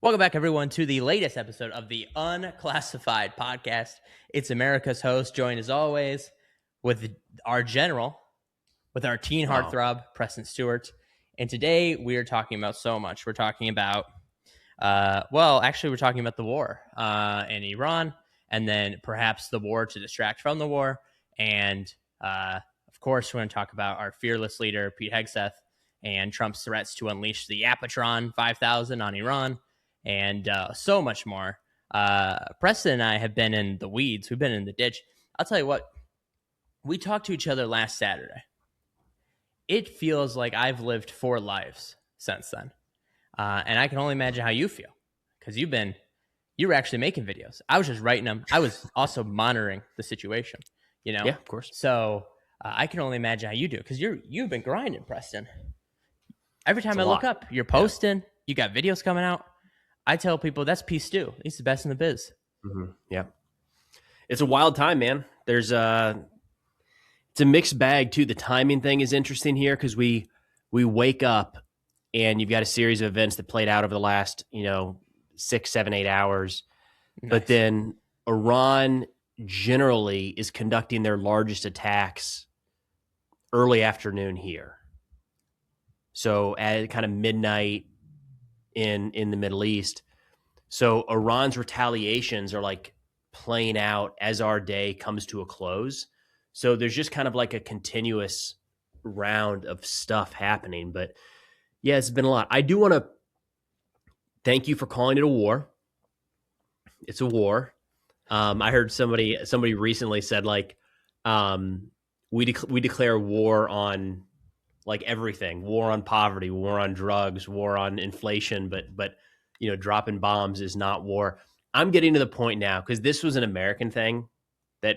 Welcome back, everyone, to the latest episode of the Unclassified podcast. It's America's host, joined as always with our general, with our teen heartthrob, Preston Stewart. And today we are talking about so much. We're talking about, we're talking about the war in Iran, and then perhaps the war to distract from the war. And of course, we're going to talk about our fearless leader, Pete Hegseth, and Trump's threats to unleash the Apatron 5000 on Iran, and so much more. Preston and I have been in the weeds. We've been in the ditch. I'll tell you what, we talked to each other last Saturday. It feels like I've lived 4 lives since then. And I can only imagine how you feel, because you were actually making videos. I was just writing them. I was also monitoring the situation, Yeah, of course. So I can only imagine how you do, because you've been grinding, Preston. Every time I look up, you're posting, you got videos coming out. I tell people that's P Stew. He's the best in the biz. Mm-hmm. Yeah. It's a wild time, man. It's a mixed bag too. The timing thing is interesting here because we wake up and you've got a series of events that played out over the last, 6, 7, 8 hours. Nice. But then Iran generally is conducting their largest attacks early afternoon here. So at kind of midnight in the Middle East. So Iran's retaliations are like playing out as our day comes to a close. So there's just kind of like a continuous round of stuff happening. But yeah, it's been a lot. I do want to thank you for calling it a war. It's a war. I heard somebody recently said like, we declare war on like everything, war on poverty, war on drugs, war on inflation, but dropping bombs is not war. I'm getting to the point now, because this was an American thing that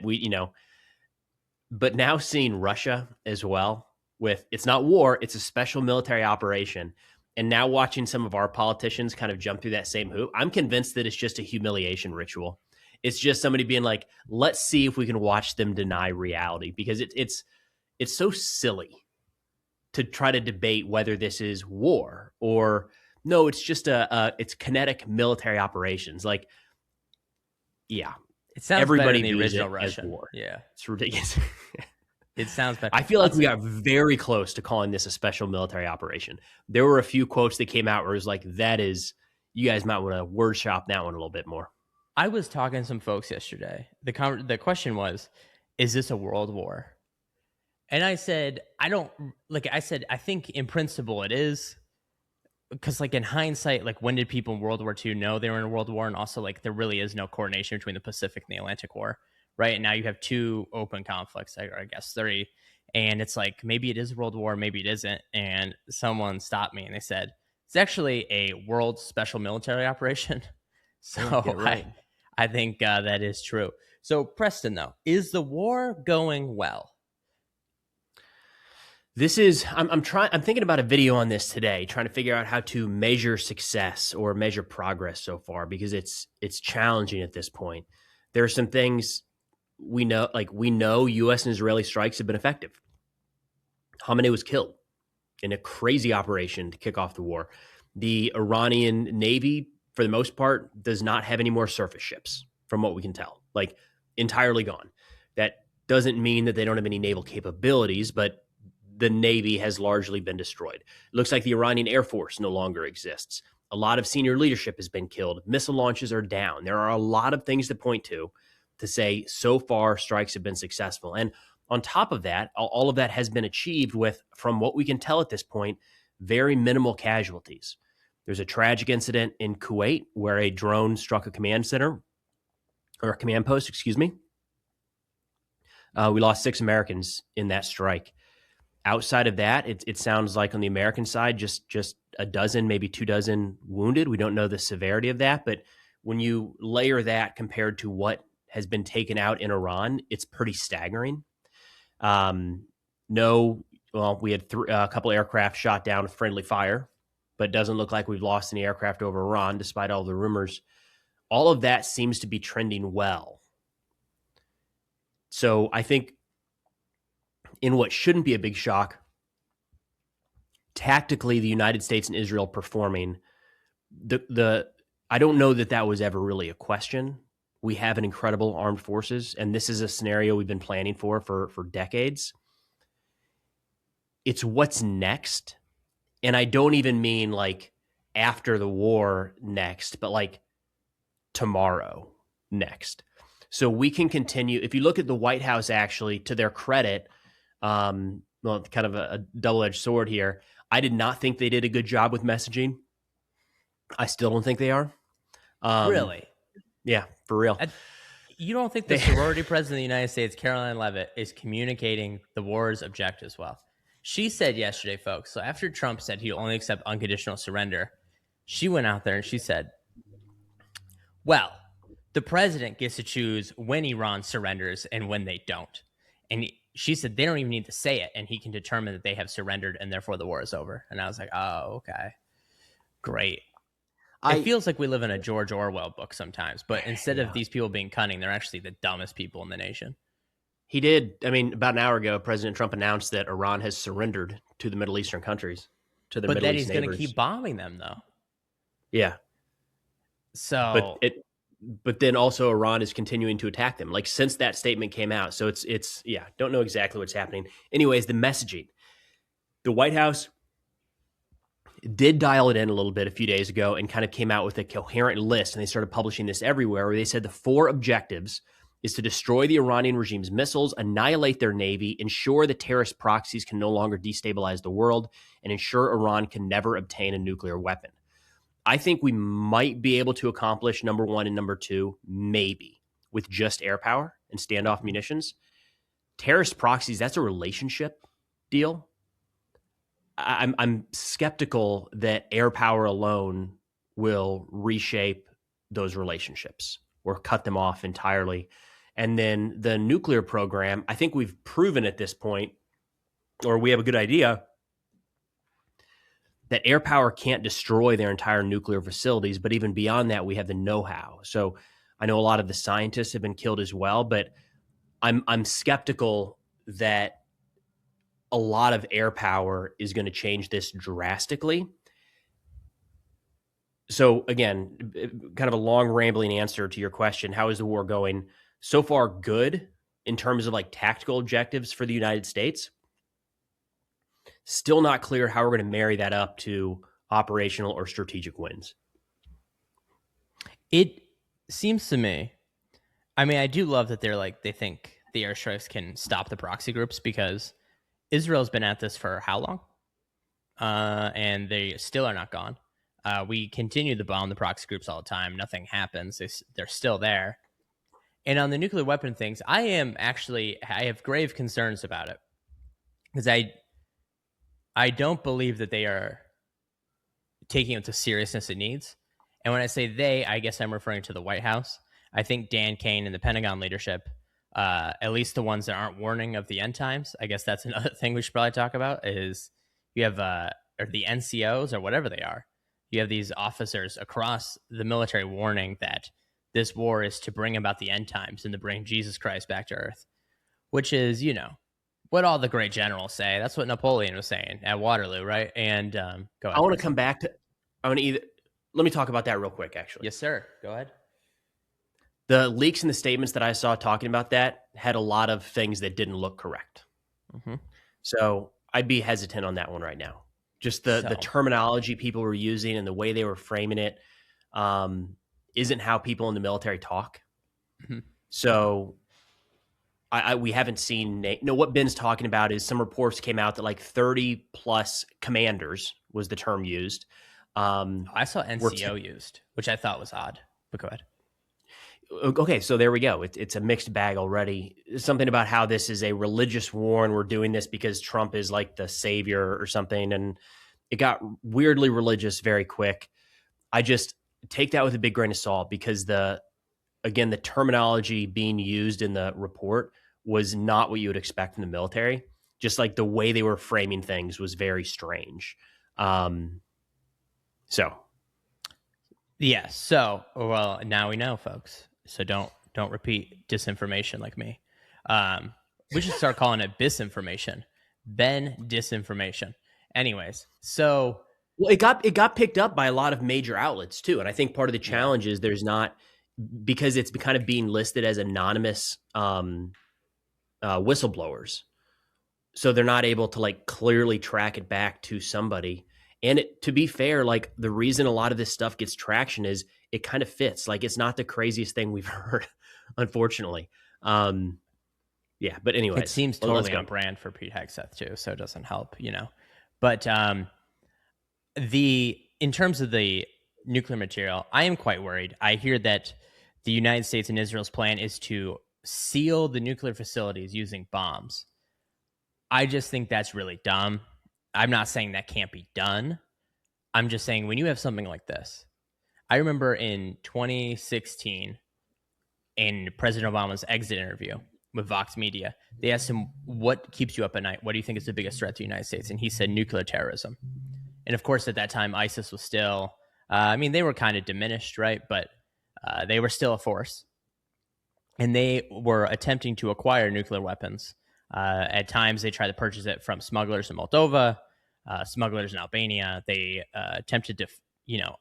but now seeing Russia as well with, it's not war, it's a special military operation. And now watching some of our politicians kind of jump through that same hoop, I'm convinced that it's just a humiliation ritual. It's just somebody being like, let's see if we can watch them deny reality, because it's so silly to try to debate whether this is war or no, it's just it's kinetic military operations. Like, yeah, it sounds everybody better than the original Russian war. Yeah, it's ridiculous. It sounds better. I feel like we got very close to calling this a special military operation. There were a few quotes that came out where it was like, that is, you guys might want to word shop that one a little bit more. I was talking to some folks yesterday. The question was, is this a world war? And I said, I think in principle it is, because like in hindsight, like when did people in World War II know they were in a world war? And also like there really is no coordination between the Pacific and the Atlantic War, right? And now you have 2 open conflicts, or I guess 3. And it's like, maybe it is a world war, maybe it isn't. And someone stopped me and they said, it's actually a world special military operation. So right. I think that is true. So Preston, though, is the war going well? This is, I'm thinking about a video on this today, trying to figure out how to measure success or measure progress so far, because it's challenging at this point. There are some things we know U.S. and Israeli strikes have been effective. Khamenei was killed in a crazy operation to kick off the war. The Iranian Navy, for the most part, does not have any more surface ships, from what we can tell, like entirely gone. That doesn't mean that they don't have any naval capabilities, but the Navy has largely been destroyed. It looks like the Iranian Air Force no longer exists. A lot of senior leadership has been killed. Missile launches are down. There are a lot of things to point to say so far strikes have been successful. And on top of that, all of that has been achieved with, from what we can tell at this point, very minimal casualties. There's a tragic incident in Kuwait where a drone struck a command center, or a command post, excuse me. We lost 6 Americans in that strike. Outside of that, it sounds like on the American side, just a dozen, maybe 2 dozen wounded. We don't know the severity of that, but when you layer that compared to what has been taken out in Iran, it's pretty staggering. We had a couple aircraft shot down with friendly fire, but it doesn't look like we've lost any aircraft over Iran, despite all the rumors. All of that seems to be trending well. So I think in what shouldn't be a big shock, tactically, the United States and Israel performing, the I don't know that was ever really a question. We have an incredible armed forces, and this is a scenario we've been planning for decades. It's what's next. And I don't even mean like after the war next, but like tomorrow next. So we can continue. If you look at the White House, actually, to their credit, well, kind of a double-edged sword here. I did not think they did a good job with messaging. I still don't think they are. Really? Yeah, for real. You don't think the sorority president of the United States, Caroline Leavitt, is communicating the war's objectives well? She said yesterday, folks, so after Trump said he'll only accept unconditional surrender, she went out there and she said, well, the president gets to choose when Iran surrenders and when they don't. And she said they don't even need to say it, and he can determine that they have surrendered and therefore the war is over. And I was like, oh, okay. Great. It feels like we live in a George Orwell book sometimes, but instead of these people being cunning, they're actually the dumbest people in the nation. He did. I mean, about an hour ago, President Trump announced that Iran has surrendered to the Middle Eastern countries, to the Middle East neighbors. But that he's going to keep bombing them, though. Yeah. So, but then also Iran is continuing to attack them, like since that statement came out. So it's don't know exactly what's happening. Anyways, the messaging, the White House did dial it in a little bit a few days ago and kind of came out with a coherent list, and they started publishing this everywhere, where they said the 4 objectives is to destroy the Iranian regime's missiles, annihilate their navy, ensure the terrorist proxies can no longer destabilize the world, and ensure Iran can never obtain a nuclear weapon. I think we might be able to accomplish number 1 and number 2, maybe, with just air power and standoff munitions. Terrorist proxies, that's a relationship deal. I'm skeptical that air power alone will reshape those relationships or cut them off entirely. And then the nuclear program, I think we've proven at this point, or we have a good idea, that air power can't destroy their entire nuclear facilities. But even beyond that, we have the know-how. So I know a lot of the scientists have been killed as well, but I'm skeptical that a lot of air power is going to change this drastically. So again, kind of a long rambling answer to your question. How is the war going? So far, good in terms of like tactical objectives for the United States. Still not clear how we're going to marry that up to operational or strategic wins. It seems to me, I mean, I do love that they think the airstrikes can stop the proxy groups, because Israel's been at this for how long? And they still are not gone. We continue to bomb the proxy groups all the time. Nothing happens. They're still there. And on the nuclear weapon things, I have grave concerns about it, because I don't believe that they are taking it with the seriousness it needs. And when I say they, I guess I'm referring to the White House. I think Dan Kane and the Pentagon leadership, at least the ones that aren't warning of the end times, I guess that's another thing we should probably talk about, is you have or the NCOs or whatever they are. You have these officers across the military warning that this war is to bring about the end times and to bring Jesus Christ back to earth, which is, what all the great generals say. That's what Napoleon was saying at Waterloo, right? And go ahead. I want to come back to, let me talk about that real quick, actually. Yes, sir. Go ahead. The leaks and the statements that I saw talking about that had a lot of things that didn't look correct. Mm-hmm. So I'd be hesitant on that one right now. Just the terminology people were using and the way they were framing it isn't how people in the military talk. Mm-hmm. So we haven't seen what Ben's talking about is some reports came out that like 30 plus commanders was the term used. I saw NCO used, which I thought was odd, but go ahead. Okay, so there we go. It's a mixed bag already. Something about how this is a religious war and we're doing this because Trump is like the savior or something. And it got weirdly religious very quick. I just take that with a big grain of salt, because the terminology being used in the report was not what you would expect from the military. Just like the way they were framing things was very strange. Yeah. So, well, now we know, folks. So don't repeat disinformation like me. We should start calling it bisinformation. Ben disinformation. Anyways, so Well, it got picked up by a lot of major outlets too, and I think part of the Yeah. challenge is there's not, because it's kind of being listed as anonymous whistleblowers, so they're not able to like clearly track it back to somebody. And to be fair, like the reason a lot of this stuff gets traction is it kind of fits. Like it's not the craziest thing we've heard, unfortunately. Um, yeah, but It anyways, seems let's totally go. on brand for Pete Hegseth too, so it doesn't help, But the in terms of the nuclear material, I am quite worried. I hear that the United States and Israel's plan is to seal the nuclear facilities using bombs. I just think that's really dumb. I'm not saying that can't be done. I'm just saying when you have something like this, I remember in 2016 in President Obama's exit interview with Vox Media, they asked him, "What keeps you up at night? What do you think is the biggest threat to the United States?" And he said, "Nuclear terrorism." And of course, at that time, ISIS was still, they were kind of diminished, right? But they were still a force. And they were attempting to acquire nuclear weapons. At times, they tried to purchase it from smugglers in Moldova, smugglers in Albania. They attempted to,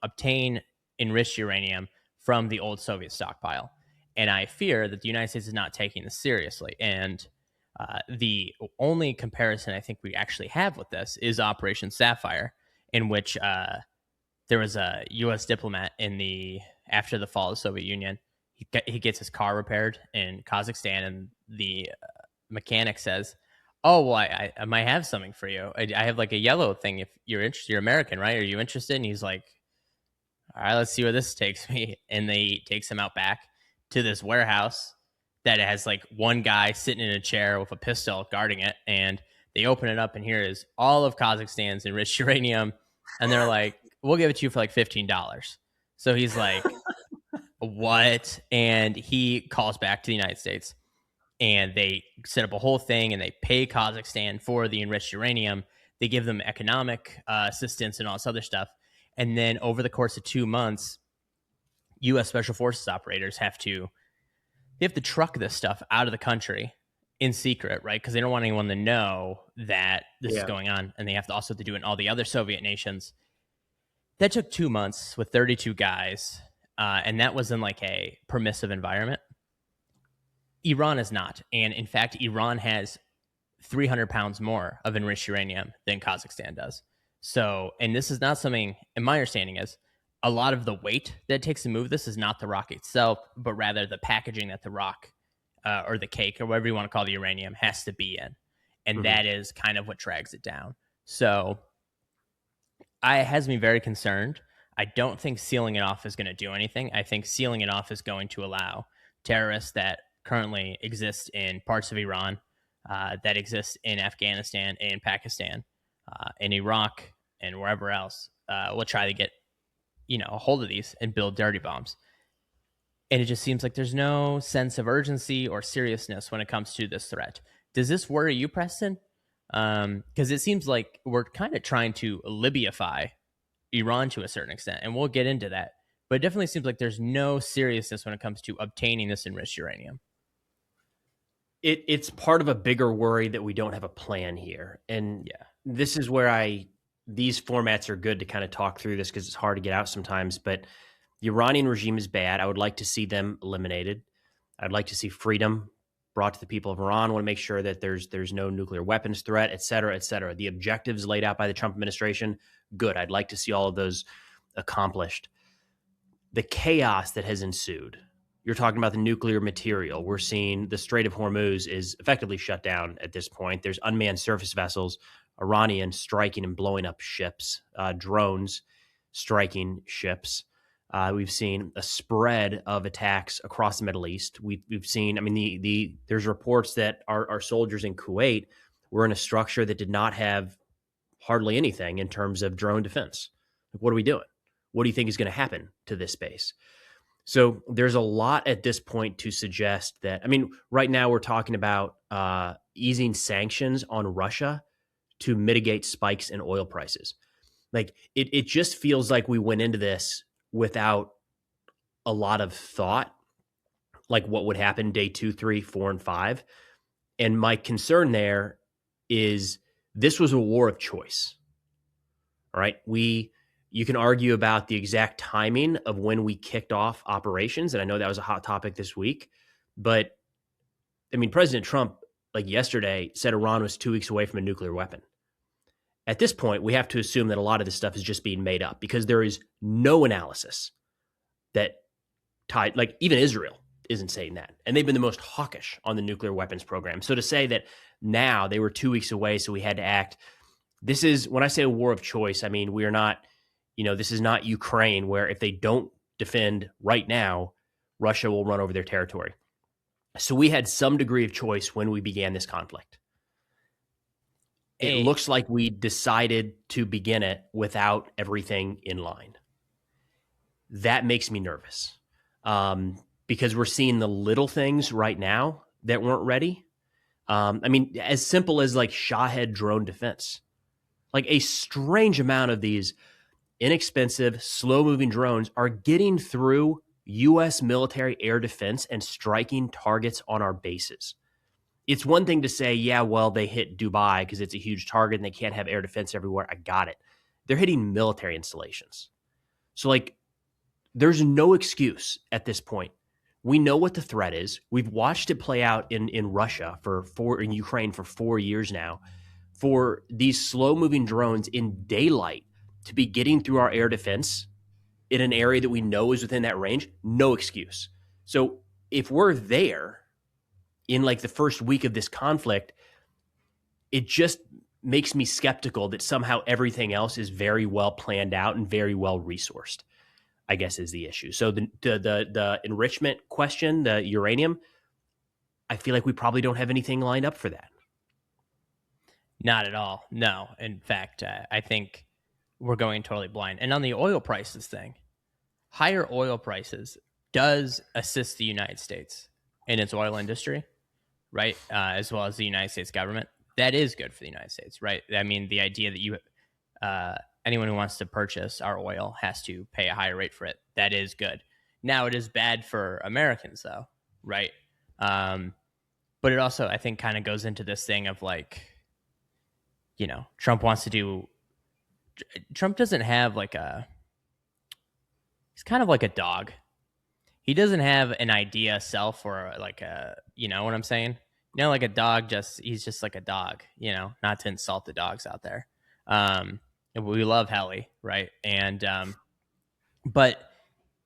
obtain enriched uranium from the old Soviet stockpile. And I fear that the United States is not taking this seriously. And the only comparison I think we actually have with this is Operation Sapphire, in which there was a U.S. diplomat after the fall of the Soviet Union. He gets his car repaired in Kazakhstan, and the mechanic says, "Oh, well, I might have something for you. I have like a yellow thing. If you're interested, you're American, right? Are you interested?" And he's like, "All right, let's see where this takes me." And they takes him out back to this warehouse that has like one guy sitting in a chair with a pistol guarding it, and they open it up, and here is all of Kazakhstan's enriched uranium, and they're like, "We'll give it to you for like $15." So he's like, "What?" And he calls back to the United States, and they set up a whole thing, and they pay Kazakhstan for the enriched uranium. They give them economic assistance and all this other stuff. And then over the course of 2 months, U.S. Special Forces operators have to truck this stuff out of the country in secret, right? Because they don't want anyone to know that this is Yeah. going on, and they have to also to do it in all the other Soviet nations. That took 2 months with 32 guys, and that was in like a permissive environment. Iran is not, and in fact, Iran has 300 pounds more of enriched uranium than Kazakhstan does. So, and this is not something, and my understanding is a lot of the weight that it takes to move this is not the rock itself, but rather the packaging that the rock or the cake or whatever you want to call the uranium has to be in. And Mhm. that is kind of what drags it down. So, it has me very concerned. I don't think sealing it off is going to do anything. I think sealing it off is going to allow terrorists that currently exist in parts of Iran, that exist in Afghanistan and Pakistan, in Iraq and wherever else, will try to get a hold of these and build dirty bombs. And it just seems like there's no sense of urgency or seriousness when it comes to this threat. Does this worry you, Preston? Because it seems like we're kind of trying to Libyify Iran to a certain extent, and we'll get into that. But it definitely seems like there's no seriousness when it comes to obtaining this enriched uranium. It's part of a bigger worry that we don't have a plan here. And Yeah. this is where these formats are good to kind of talk through this because it's hard to get out sometimes. But the Iranian regime is bad. I would like to see them eliminated. I'd like to see freedom brought to the people of Iran. I want to make sure that there's no nuclear weapons threat, et cetera, et cetera. The objectives laid out by the Trump administration, good. I'd like to see all of those accomplished. The chaos that has ensued. You're talking about the nuclear material. We're seeing the Strait of Hormuz is effectively shut down at this point. There's unmanned surface vessels, Iranian striking and blowing up ships, drones striking ships. We've seen a spread of attacks across the Middle East. We've seen, I mean, there's reports that our soldiers in Kuwait were in a structure that did not have hardly anything in terms of drone defense. Like, what are we doing? What do you think is going to happen to this base? So there's a lot at this point to suggest that, I mean, right now we're talking about easing sanctions on Russia to mitigate spikes in oil prices. Like it just feels like we went into this without a lot of thought, like what would happen day 2, 3, 4, and 5. And my concern there is this was a war of choice. All right. You can argue about the exact timing of when we kicked off operations. And I know that was a hot topic this week, but I mean, President Trump, like yesterday, said Iran was 2 weeks away from a nuclear weapon. At this point, we have to assume that a lot of this stuff is just being made up because there is no analysis that tied, like even Israel isn't saying that. And they've been the most hawkish on the nuclear weapons program. So to say that now they were 2 weeks away, so we had to act, this is, when I say a war of choice, I mean, we are not, this is not Ukraine where if they don't defend right now, Russia will run over their territory. So we had some degree of choice when we began this conflict. It looks like we decided to begin it without everything in line. That makes me nervous because we're seeing the little things right now that weren't ready. I mean, as simple as like Shahed drone defense, like a strange amount of these inexpensive, slow-moving drones are getting through U.S. military air defense and striking targets on our bases. It's one thing to say, yeah, well, they hit Dubai because it's a huge target and they can't have air defense everywhere. I got it. They're hitting military installations. So, like, there's no excuse at this point. We know what the threat is. We've watched it play out in Russia in Ukraine for 4 years now. For these slow-moving drones in daylight to be getting through our air defense in an area that we know is within that range, no excuse. So if we're there in like the first week of this conflict, it just makes me skeptical that somehow everything else is very well planned out and very well resourced, I guess is the issue. So the enrichment question, the uranium, I feel like we probably don't have anything lined up for that. Not at all. No. In fact, I think we're going totally blind. And on the oil prices thing, higher oil prices does assist the United States in its oil industry, right? As well as the United States government. That is good for the United States, right? I mean, the idea that anyone who wants to purchase our oil has to pay a higher rate for it. That is good. Now, it is bad for Americans, though, right? But it also, I think, kind of goes into this thing of like, Trump doesn't have like he's kind of like a dog. He doesn't have an idea self or like you know what I'm saying? Like a dog, he's just like a dog, not to insult the dogs out there. We love Helly, right? And, but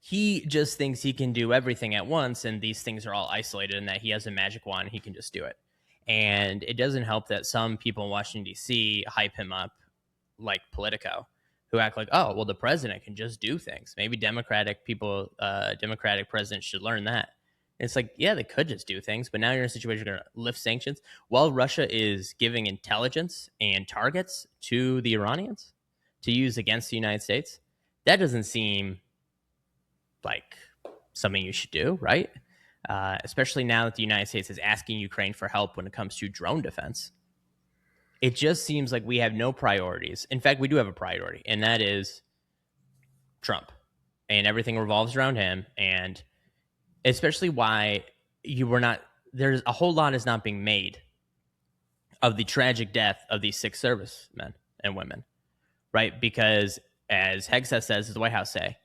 he just thinks he can do everything at once. And these things are all isolated and that he has a magic wand and he can just do it. And it doesn't help that some people in Washington, D.C. hype him up like Politico, who act like, oh, well, the president can just do things. Maybe Democratic presidents should learn that. And it's like, yeah, they could just do things, but now you're in a situation where you're going to lift sanctions while Russia is giving intelligence and targets to the Iranians to use against the United States. That doesn't seem like something you should do, right? Especially now that the United States is asking Ukraine for help when it comes to drone defense. It just seems like we have no priorities. In fact, we do have a priority, and that is Trump. And everything revolves around him. And especially why there's a whole lot is not being made of the tragic death of these 6 servicemen and women, right? Because as Hegseth says, as the White House say,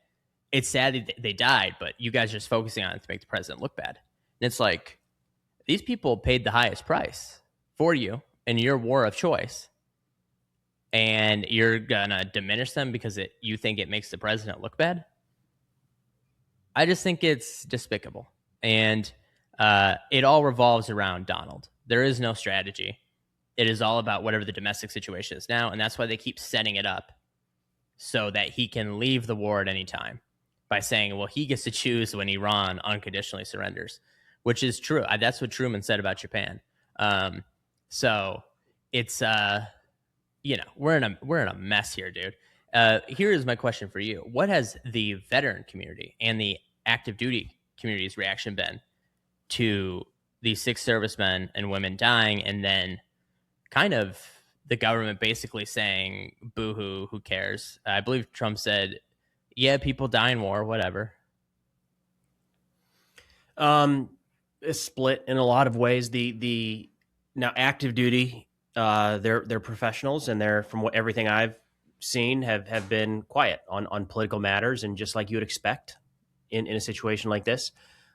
it's sad that they died, but you guys are just focusing on it to make the president look bad. And it's like, these people paid the highest price for you in your war of choice. And you're going to diminish them because you think it makes the president look bad? I just think it's despicable. And it all revolves around Donald. There is no strategy. It is all about whatever the domestic situation is now. And that's why they keep setting it up so that he can leave the war at any time by saying, well, he gets to choose when Iran unconditionally surrenders, which is true. That's what Truman said about Japan. So it's, we're in a mess here, dude. Here is my question for you. What has the veteran community and the active duty community's reaction been to these 6 servicemen and women dying, and then kind of the government basically saying, boo-hoo, who cares? I believe Trump said, yeah, people die in war, whatever. It's split in a lot of ways. Now active duty, they're professionals, and they're, from everything I've seen have been quiet on political matters, and just like you would expect in a situation like this,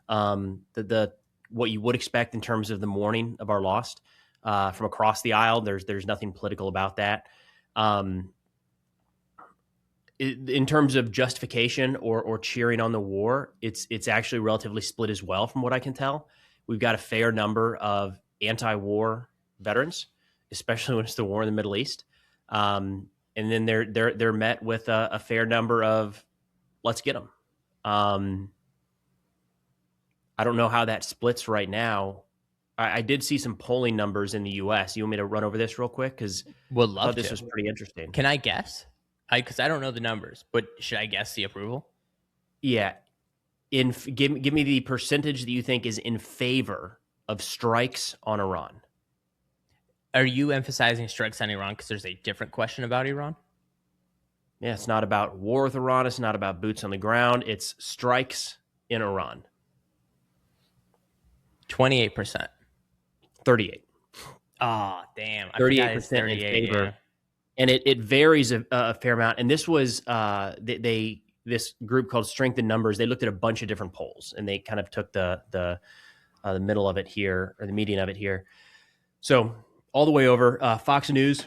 the what you would expect in terms of the mourning of our lost from across the aisle. There's nothing political about that. In terms of justification or cheering on the war, it's actually relatively split as well, from what I can tell. We've got a fair number of anti-war veterans, especially when it's the war in the Middle East, and then they're met with a fair number of let's get them. I don't know how that splits right now. I did see some polling numbers in the U.S. You want me to run over this real quick? Because Would I love thought this to. was pretty interesting. Can I guess? Because I don't know the numbers, but should I guess the approval? Yeah. Give me the percentage that you think is in favor of strikes on Iran. Are you emphasizing strikes on Iran because there's a different question about Iran? Yeah, it's not about war with Iran. It's not about boots on the ground. It's strikes in Iran. 28%. 38. Oh, damn. I 38% in favor. Yeah. And it varies a fair amount. And this was this group called Strength in Numbers. They looked at a bunch of different polls, and they kind of took the middle of it here, or the median of it here. So all the way over, Fox News,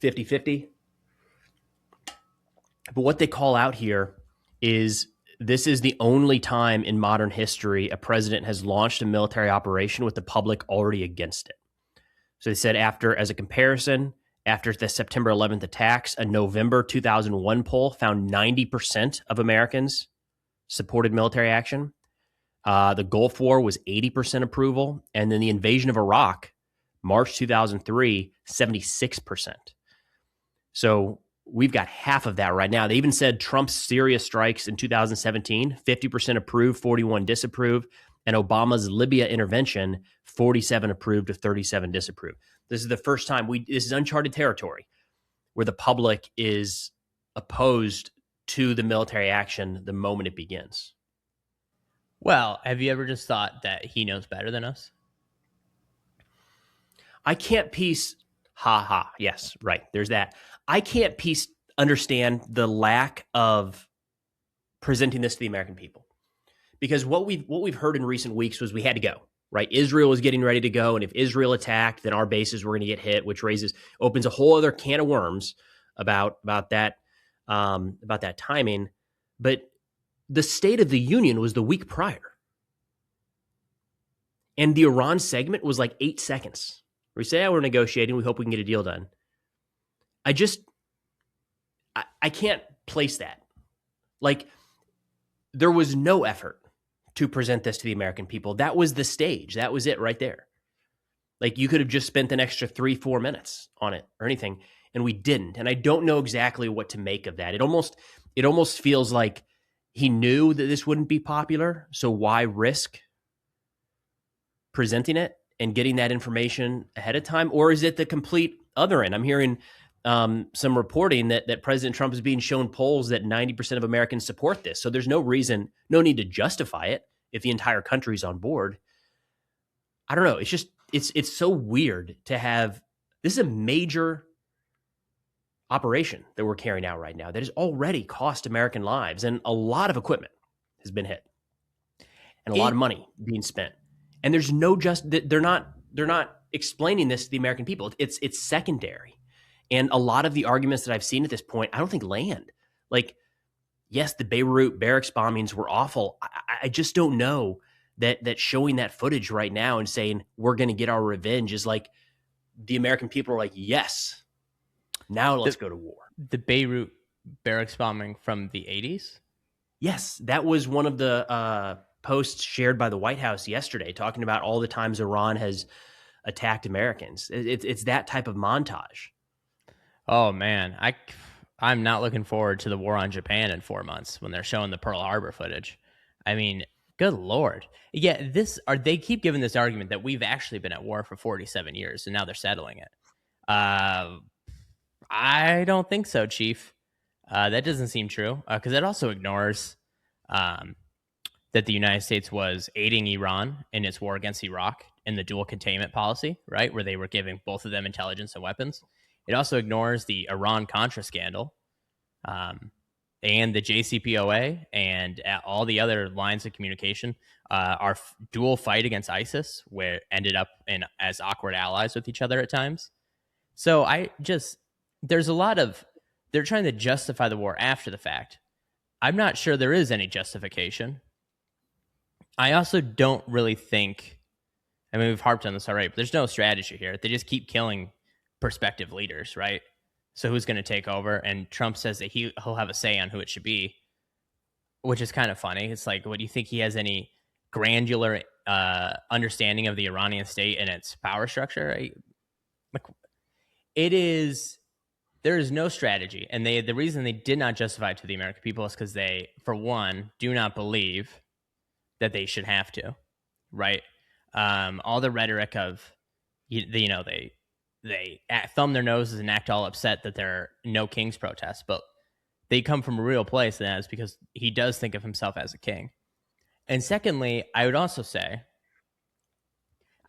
50-50. But what they call out here is this is the only time in modern history a president has launched a military operation with the public already against it. So they said as a comparison, after the September 11th attacks, a November 2001 poll found 90% of Americans supported military action. The Gulf War was 80% approval. And then the invasion of Iraq, March 2003, 76%. So we've got half of that right now. They even said Trump's Syria strikes in 2017, 50% approved, 41 disapproved. And Obama's Libya intervention, 47 approved to 37 disapproved. This is the first time this is uncharted territory where the public is opposed to the military action the moment it begins. Well, have you ever just thought that he knows better than us? I can't yes, right. There's that. I can't understand the lack of presenting this to the American people. Because what we've heard in recent weeks was we had to go, right? Israel was getting ready to go, and if Israel attacked, then our bases were going to get hit, which opens a whole other can of worms about that timing. But the State of the Union was the week prior, and the Iran segment was like 8 seconds. We say, we're negotiating. We hope we can get a deal done. I can't place that. Like, there was no effort to present this to the American people. That was the stage. That was it right there. Like, you could have just spent an extra 3-4 minutes on it or anything, and we didn't. And I don't know exactly what to make of that. It almost feels like he knew that this wouldn't be popular, so why risk presenting it and getting that information ahead of time? Or is it the complete other end? I'm hearing some reporting that President Trump is being shown polls that 90% of Americans support this. So there's no need to justify it if the entire country's on board. I don't know. It's just, it's so weird to have, this is a major operation that we're carrying out right now that has already cost American lives, and a lot of equipment has been hit and a lot of money being spent. And there's they're not explaining this to the American people. It's secondary. And a lot of the arguments that I've seen at this point, I don't think land. Like, yes, the Beirut barracks bombings were awful. I just don't know that showing that footage right now and saying we're going to get our revenge is like the American people are like, yes, now let's go to war. The Beirut barracks bombing from the 80s? Yes, that was one of the posts shared by the White House yesterday, talking about all the times Iran has attacked Americans. It's that type of montage. Oh, man. I'm not looking forward to the war on Japan in 4 months when they're showing the Pearl Harbor footage. I mean, good Lord. Yeah, they keep giving this argument that we've actually been at war for 47 years, and now they're settling it. I don't think so, Chief. That doesn't seem true, because it also ignores that the United States was aiding Iran in its war against Iraq in the dual containment policy, right, where they were giving both of them intelligence and weapons. It also ignores the Iran-Contra scandal, and the JCPOA and all the other lines of communication, our dual fight against ISIS, where ended up in as awkward allies with each other at times. So there's a lot of, they're trying to justify the war after the fact. I'm not sure there is any justification. I also don't really think, I mean, we've harped on this already, but there's no strategy here. They just keep killing prospective leaders, right? So who's going to take over? And Trump says that he'll have a say on who it should be, which is kind of funny. It's like, what do you think he has any granular understanding of the Iranian state and its power structure? It is, there is no strategy. And the reason they did not justify it to the American people is because they, for one, do not believe that they should have to, right? All the rhetoric of, they thumb their noses and act all upset that there are no king's protests, but they come from a real place, and that is because he does think of himself as a king. And secondly, I would also say,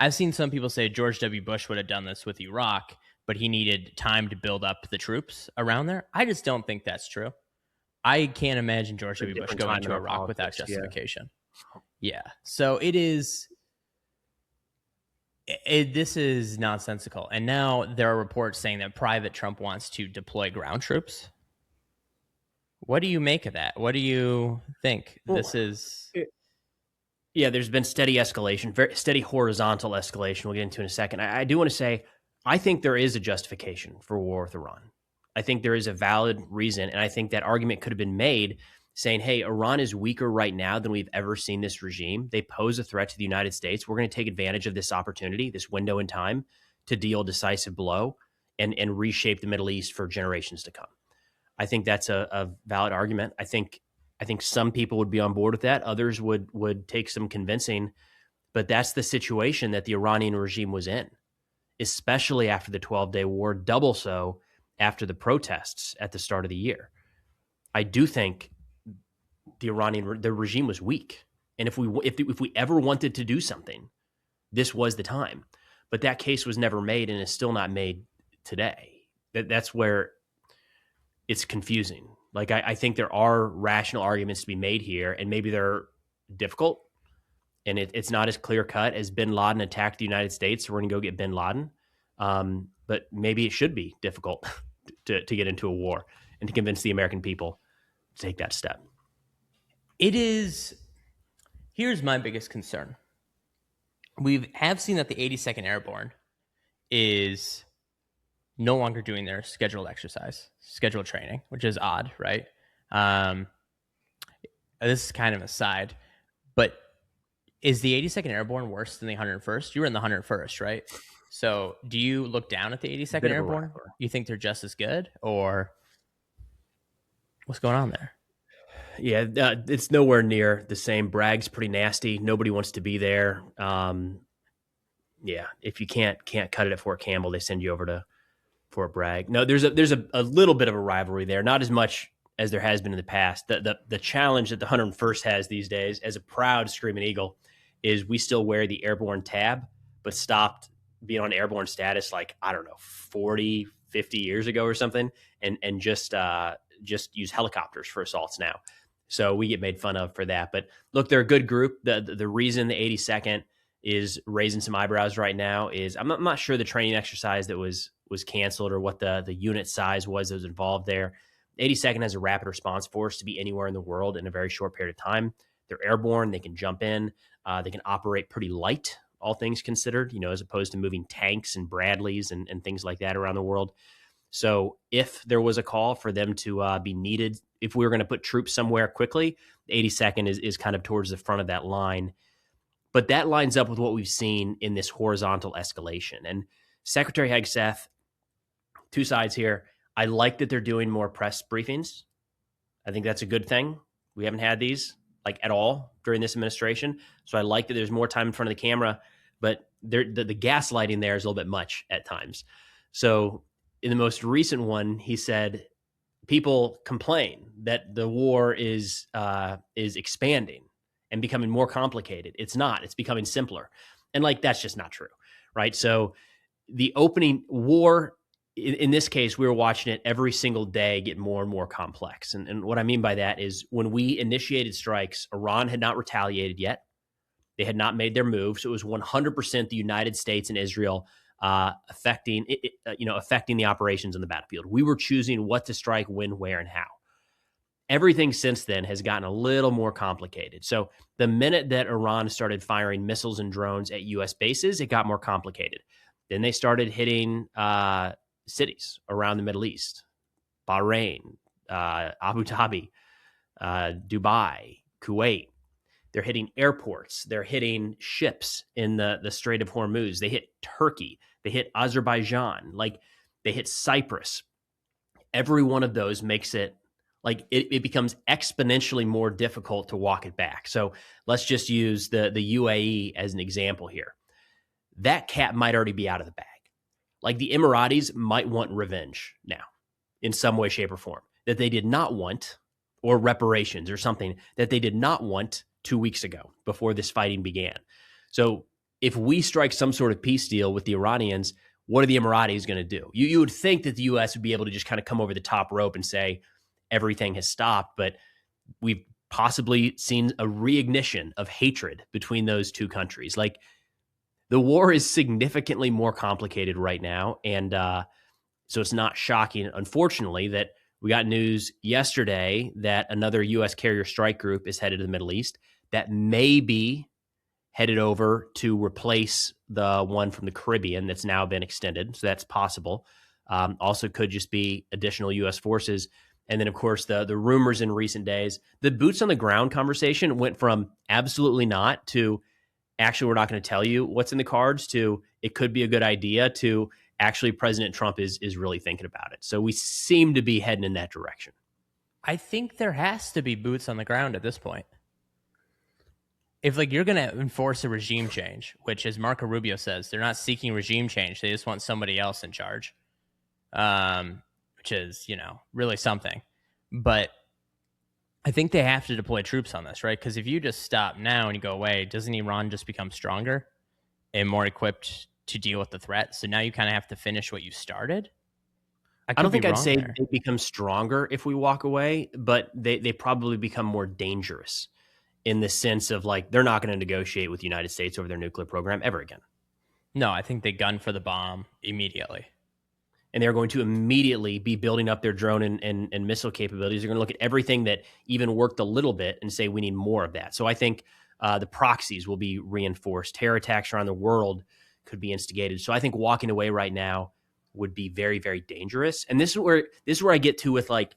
I've seen some people say George W. Bush would have done this with Iraq, but he needed time to build up the troops around there. I just don't think that's true. I can't imagine George W. Bush going to Iraq without justification. Yeah. So it is, this is nonsensical. And now there are reports saying that Private Trump wants to deploy ground troops. What do you make of that? What do you think? Well, this is... Yeah, there's been steady escalation, very steady horizontal escalation. We'll get into in a second. I do want to say, I think there is a justification for war with Iran. I think there is a valid reason, and I think that argument could have been made saying, hey, Iran is weaker right now than we've ever seen this regime. They pose a threat to the United States. We're going to take advantage of this opportunity, this window in time, to deal a decisive blow and reshape the Middle East for generations to come. I think that's a valid argument. I think some people would be on board with that. Others would take some convincing, but that's the situation that the Iranian regime was in, especially after the 12-day war, double so after the protests at the start of the year. I do think the regime was weak. And if we ever wanted to do something, this was the time. But that case was never made and is still not made today. That's where it's confusing. Like, I think there are rational arguments to be made here, and maybe they're difficult, and it's not as clear cut as bin Laden attacked the United States, so we're going to go get bin Laden. But maybe it should be difficult to get into a war and to convince the American people to take that step. It is. Here's my biggest concern. We have seen that the 82nd Airborne is no longer doing their scheduled training, which is odd, right? This is kind of a side, but is the 82nd Airborne worse than the 101st? You were in the 101st, right? So do you look down at the 82nd Airborne? You think they're just as good, or what's going on there? Yeah, it's nowhere near the same. Bragg's pretty nasty. Nobody wants to be there. Yeah, if you can't cut it at Fort Campbell, they send you over to Fort Bragg. No, there's a little bit of a rivalry there, not as much as there has been in the past. The challenge that the 101st has these days, as a proud Screaming Eagle, is we still wear the airborne tab, but stopped being on airborne status, like, I don't know, 40, 50 years ago or something, and just use helicopters for assaults now. So we get made fun of for that. But look, they're a good group. The reason the 82nd is raising some eyebrows right now is I'm not sure the training exercise that was canceled or what the unit size was that was involved there. The 82nd has a rapid response force to be anywhere in the world in a very short period of time. They're airborne. They can jump in. They can operate pretty light, all things considered, as opposed to moving tanks and Bradleys and things like that around the world. So if there was a call for them to be needed, if we were going to put troops somewhere quickly, the 82nd is kind of towards the front of that line. But that lines up with what we've seen in this horizontal escalation. And Secretary Hegseth, two sides here. I like that they're doing more press briefings. I think that's a good thing. We haven't had these at all during this administration. So I like that there's more time in front of the camera, but the gaslighting there is a little bit much at times. So in the most recent one, he said people complain that the war is expanding and becoming more complicated. It's not. It's becoming simpler. And that's just not true, right? So the opening war in this case, we were watching it every single day get more and more complex. And what I mean by that is when we initiated strikes, Iran had not retaliated yet. They had not made their move. So it was 100% the United States and Israel affecting the operations on the battlefield. We were choosing what to strike, when, where, and how. Everything since then has gotten a little more complicated. So the minute that Iran started firing missiles and drones at U.S. bases, it got more complicated. Then they started hitting cities around the Middle East, Bahrain, Abu Dhabi, Dubai, Kuwait. They're hitting airports. They're hitting ships in the Strait of Hormuz. They hit Turkey. They hit Azerbaijan. Like, they hit Cyprus. Every one of those makes it like it becomes exponentially more difficult to walk it back. So let's just use the UAE as an example here. That cat might already be out of the bag. Like, the Emiratis might want revenge now in some way, shape, or form that they did not want, or reparations or something that they did not want 2 weeks ago before this fighting began. So if we strike some sort of peace deal with the Iranians, what are the Emiratis going to do? You would think that the U.S. would be able to just kind of come over the top rope and say everything has stopped, but we've possibly seen a reignition of hatred between those two countries. Like, the war is significantly more complicated right now. And so it's not shocking, unfortunately, that we got news yesterday that another U.S. carrier strike group is headed to the Middle East that may be headed over to replace the one from the Caribbean that's now been extended. So that's possible. Also could just be additional U.S. forces. And then, of course, the rumors in recent days, the boots on the ground conversation went from absolutely not to actually we're not going to tell you what's in the cards to it could be a good idea to actually President Trump is really thinking about it. So we seem to be heading in that direction. I think there has to be boots on the ground at this point. If like you're going to enforce a regime change, which as Marco Rubio says, they're not seeking regime change. They just want somebody else in charge, which is, really something. But I think they have to deploy troops on this, right? Because if you just stop now and you go away, doesn't Iran just become stronger and more equipped to deal with the threat? So now you kind of have to finish what you started. I don't think I'd say they become stronger if we walk away, but they probably become more dangerous in the sense of like they're not going to negotiate with the United States over their nuclear program ever again. No, I think they gun for the bomb immediately. And they're going to immediately be building up their drone and missile capabilities. They're going to look at everything that even worked a little bit and say, we need more of that. So I think the proxies will be reinforced. Terror attacks around the world could be instigated. So I think walking away right now would be very, very dangerous. And this is where I get to with like,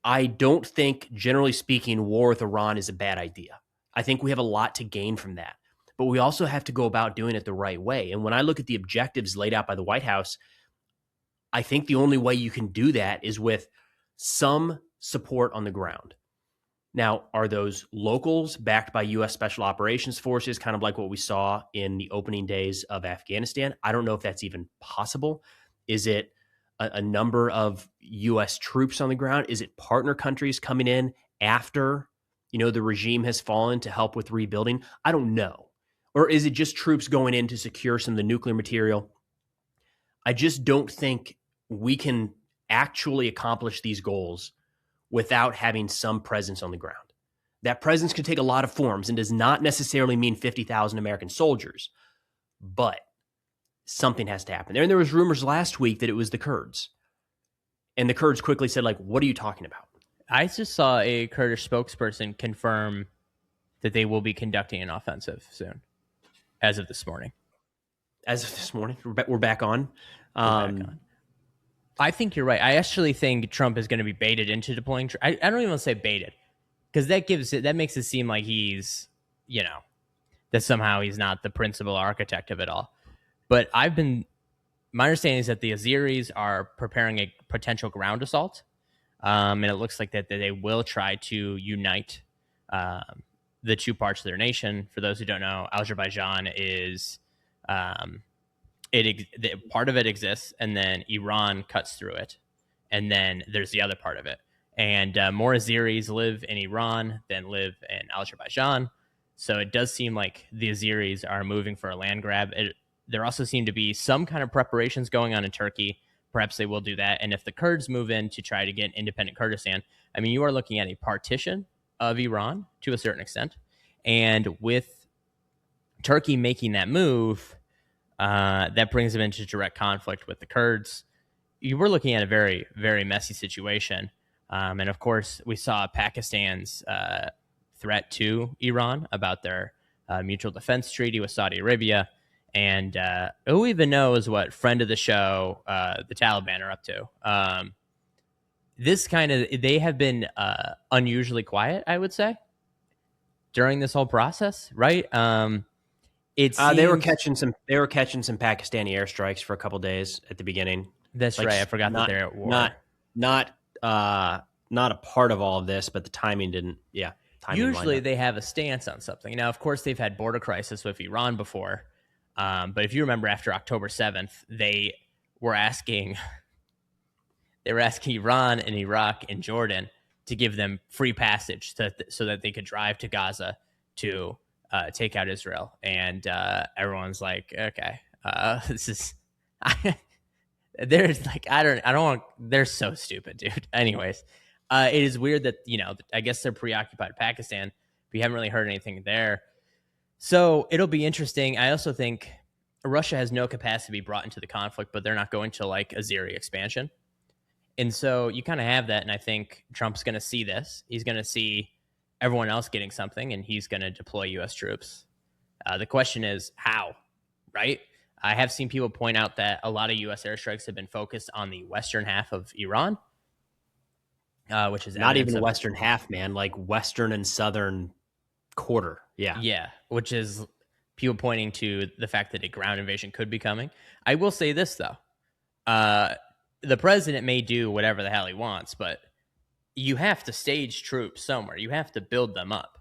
I don't think, generally speaking, war with Iran is a bad idea. I think we have a lot to gain from that. But we also have to go about doing it the right way. And when I look at the objectives laid out by the White House, I think the only way you can do that is with some support on the ground. Now, are those locals backed by U.S. Special Operations Forces, kind of like what we saw in the opening days of Afghanistan? I don't know if that's even possible. Is it a number of U.S. troops on the ground? Is it partner countries coming in after, the regime has fallen to help with rebuilding? I don't know. Or is it just troops going in to secure some of the nuclear material? I just don't think we can actually accomplish these goals without having some presence on the ground. That presence can take a lot of forms and does not necessarily mean 50,000 American soldiers, but something has to happen there. And there was rumors last week that it was the Kurds. And the Kurds quickly said, like, what are you talking about? I just saw a Kurdish spokesperson confirm that they will be conducting an offensive soon, as of this morning. As of this morning, we're back on. I think you're right. I actually think Trump is going to be baited into deploying. I don't even want to say baited, because that makes it seem like he's, that somehow he's not the principal architect of it all. But my understanding is that the Azeris are preparing a potential ground assault, and it looks like that they will try to unite the two parts of their nation. For those who don't know, Azerbaijan is. Part of it exists, and then Iran cuts through it, and then there's the other part of it. And more Azeris live in Iran than live in Azerbaijan, so it does seem like the Azeris are moving for a land grab. There also seem to be some kind of preparations going on in Turkey. perhaps they will do that. And if the Kurds move in to try to get independent Kurdistan, I mean, you are looking at a partition of Iran to a certain extent. And with Turkey making that move, that brings them into direct conflict with the Kurds. You were looking at a very, very messy situation. And of course, we saw Pakistan's threat to Iran about their mutual defense treaty with Saudi Arabia. And who even knows what friend of the show, the Taliban, are up to. They have been unusually quiet, I would say, during this whole process, right? They were catching some Pakistani airstrikes for a couple days at the beginning. That's right. I forgot that they're at war. Not a part of all of this, but the timing didn't. Yeah. Usually they have a stance on something. Now, of course, they've had border crisis with Iran before. But if you remember, after October 7th, they were asking Iran and Iraq and Jordan to give them free passage so that they could drive to Gaza to take out Israel. And everyone's like, okay, this is. There's like I don't want. They're so stupid, dude. Anyways, it is weird that I guess they're preoccupied Pakistan. We haven't really heard anything there, so it'll be interesting. I also think Russia has no capacity to be brought into the conflict, but they're not going to like Azeri expansion, and so you kind of have that. And I think Trump's going to see this. He's going to see everyone else getting something, and he's going to deploy U.S. troops. The question is how, right? I have seen people point out that a lot of U.S. airstrikes have been focused on the western half of Iran, which is not even the western half, man, like western and southern quarter. Yeah. Yeah, which is people pointing to the fact that a ground invasion could be coming. I will say this, though. The president may do whatever the hell he wants, but you have to stage troops somewhere. You have to build them up.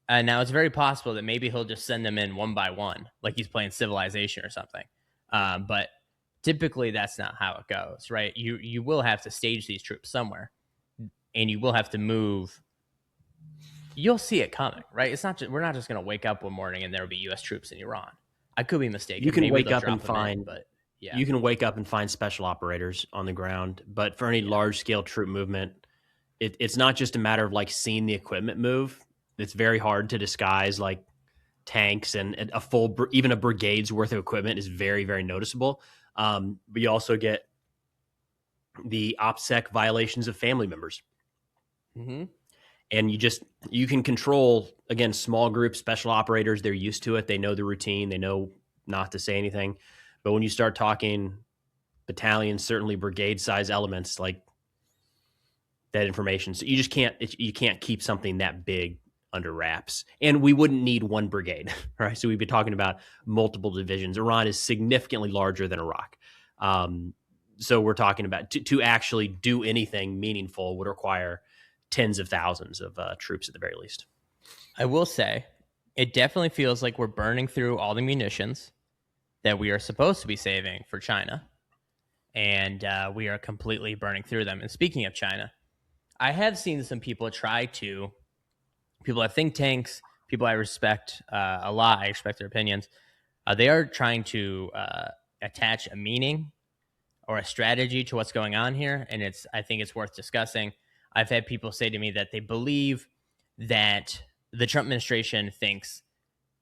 Now, it's very possible that maybe he'll just send them in one by one, like he's playing Civilization or something. But typically, that's not how it goes, right? You will have to stage these troops somewhere, and you will have to move. You'll see it coming, right? It's not. We're not just going to wake up one morning and there will be U.S. troops in Iran. I could be mistaken. You can wake up and find, but yeah, you can wake up and find special operators on the ground. But for any large scale troop movement, it's not just a matter of like seeing the equipment move. It's very hard to disguise like tanks and even a brigade's worth of equipment is very, very noticeable. But you also get the OPSEC violations of family members. Mm-hmm. And you can control, again, small group special operators. They're used to it. They know the routine. They know not to say anything. But when you start talking battalions, certainly brigade size elements, like that information, so you just can't keep something that big under wraps. And we wouldn't need one brigade, right? So we'd be talking about multiple divisions. Iran is significantly larger than Iraq. So we're talking about to actually do anything meaningful would require tens of thousands of troops at the very least. I will say it definitely feels like we're burning through all the munitions that we are supposed to be saving for China. And we are completely burning through them. And speaking of China, I have seen some people people at think tanks, people I respect a lot. I respect their opinions. They are trying to attach a meaning or a strategy to what's going on here. And I think it's worth discussing. I've had people say to me that they believe that the Trump administration thinks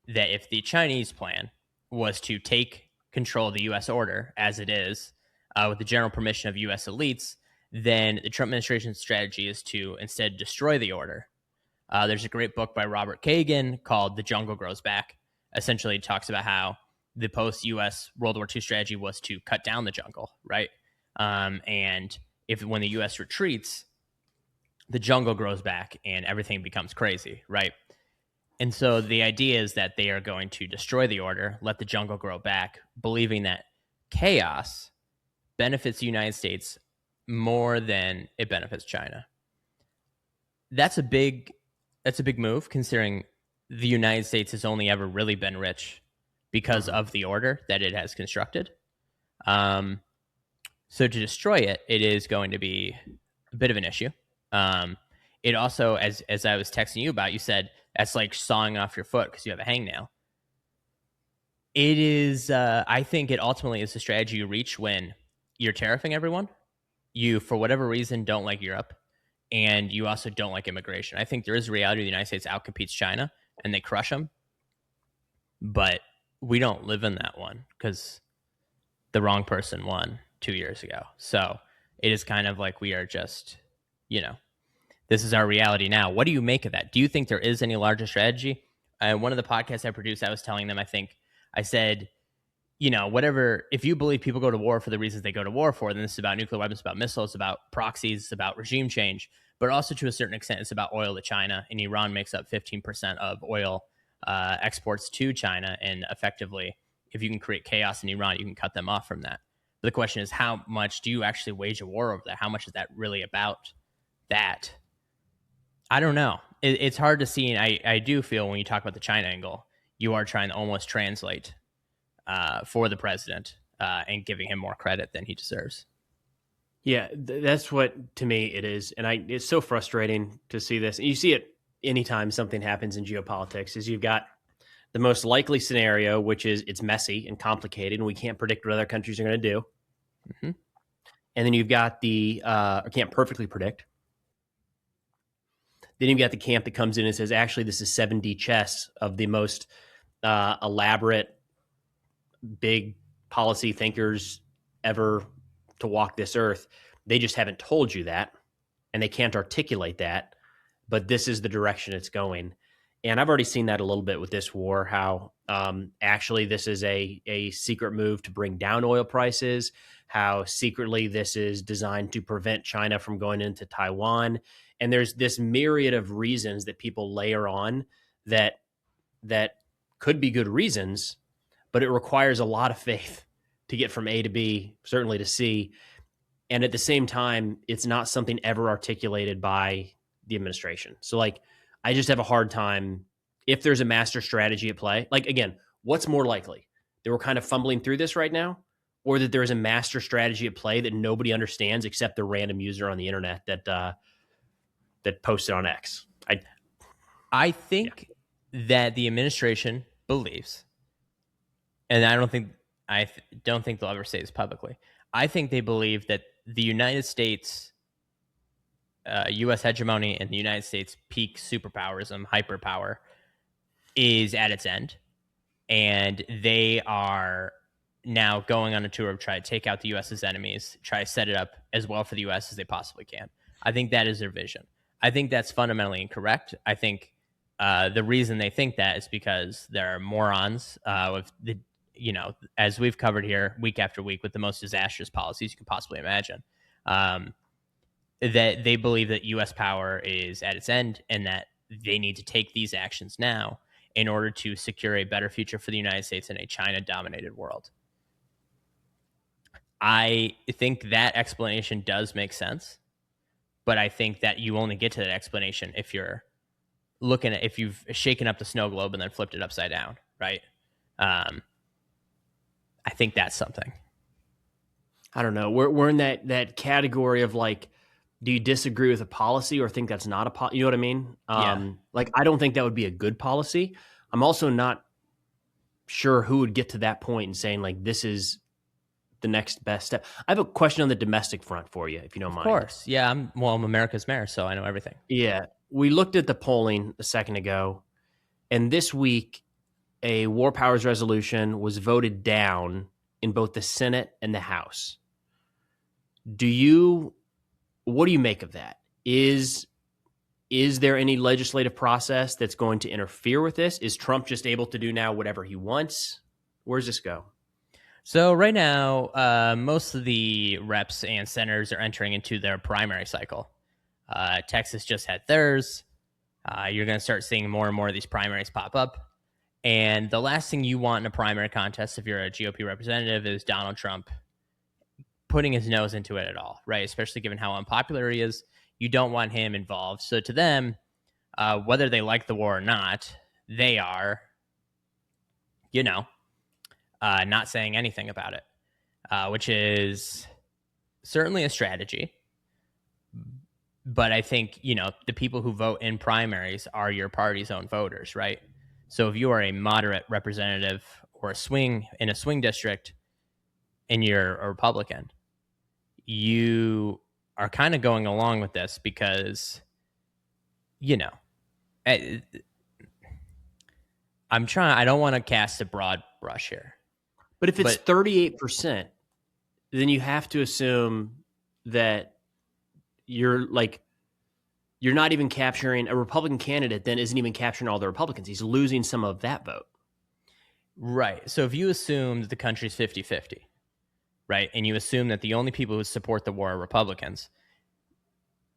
that if the Chinese plan was to take control of the U.S. order as it is, with the general permission of U.S. elites, then the Trump administration's strategy is to instead destroy the order. There's a great book by Robert Kagan called The Jungle Grows Back. Essentially, it talks about how the post-U.S. World War II strategy was to cut down the jungle, right? And when the U.S. retreats, the jungle grows back and everything becomes crazy, right? And so the idea is that they are going to destroy the order, let the jungle grow back, believing that chaos benefits the United States more than it benefits China. That's a big move, considering the United States has only ever really been rich because of the order that it has constructed. So to destroy it, it is going to be a bit of an issue. It also, as I was texting you about, you said that's like sawing off your foot because you have a hangnail. It is, I think it ultimately is the strategy you reach when you're tariffing everyone. You, for whatever reason, don't like Europe, and you also don't like immigration. I think there is a reality the United States outcompetes China, and they crush them. But we don't live in that one because the wrong person won 2 years ago. So it is kind of like we are just, this is our reality now. What do you make of that? Do you think there is any larger strategy? One of the podcasts I produced, I was telling them, I said, whatever, if you believe people go to war for the reasons they go to war for, then this is about nuclear weapons, about missiles, about proxies, about regime change, but also to a certain extent, it's about oil to China. And Iran makes up 15% of oil exports to China. And effectively, if you can create chaos in Iran, you can cut them off from that. But the question is, how much do you actually wage a war over that? How much is that really about that? I don't know. It's hard to see. And I do feel when you talk about the China angle, you are trying to almost translate for the president and giving him more credit than he deserves. Yeah, that's what, to me, it is. And it's so frustrating to see this. And you see it anytime something happens in geopolitics, is you've got the most likely scenario, which is it's messy and complicated, and we can't predict what other countries are going to do. Mm-hmm. And then you've got or can't perfectly predict. Then you've got the camp that comes in and says, actually, this is 7D chess of the most elaborate, big policy thinkers ever to walk this earth. They just haven't told you that, and they can't articulate that, but this is the direction it's going. And I've already seen that a little bit with this war, how actually this is a secret move to bring down oil prices, how secretly this is designed to prevent China from going into Taiwan. And there's this myriad of reasons that people layer on that could be good reasons, but it requires a lot of faith to get from A to B, certainly to C. And at the same time, it's not something ever articulated by the administration. So I just have a hard time if there's a master strategy at play. Again, what's more likely? That we're kind of fumbling through this right now, or that there is a master strategy at play that nobody understands except the random user on the internet that posted on X. I think that the administration believes, and I don't think they'll ever say this publicly. I think they believe that the United States, U.S. hegemony and the United States peak superpowerism, hyperpower, is at its end. And they are now going on a tour of try to take out the U.S.'s enemies, try to set it up as well for the U.S. as they possibly can. I think that is their vision. I think that's fundamentally incorrect. I think the reason they think that is because there are morons with the, as we've covered here week after week, with the most disastrous policies you can possibly imagine, that they believe that U.S. power is at its end and that they need to take these actions now in order to secure a better future for the United States in a China-dominated world. I think that explanation does make sense, but I think that you only get to that explanation if you're if you've shaken up the snow globe and then flipped it upside down, right? I think that's something. I don't know. We're in that category of do you disagree with a policy or think that's not a policy? You know what I mean? Yeah. I don't think that would be a good policy. I'm also not sure who would get to that point and saying this is the next best step. I have a question on the domestic front for you, if you don't mind. Of course. Yeah. I'm America's mayor, so I know everything. Yeah. We looked at the polling a second ago, and this week a war powers resolution was voted down in both the Senate and the House. What do you make of that? Is there any legislative process that's going to interfere with this? Is Trump just able to do now whatever he wants? Where does this go? So right now, most of the reps and senators are entering into their primary cycle. Texas just had theirs. You're going to start seeing more and more of these primaries pop up. And the last thing you want in a primary contest, if you're a GOP representative, is Donald Trump putting his nose into it at all, right? Especially given how unpopular he is. You don't want him involved. So to them, whether they like the war or not, they are, not saying anything about it, which is certainly a strategy. But I think, the people who vote in primaries are your party's own voters, right? So if you are a moderate representative or in a swing district and you're a Republican, you are kind of going along with this because, you know, I, I don't want to cast a broad brush here. But if it's 38%, then you have to assume that you're not even capturing a Republican candidate, then isn't even capturing all the Republicans. He's losing some of that vote. Right. So if you assume that the country's 50-50, right, and you assume that the only people who support the war are Republicans,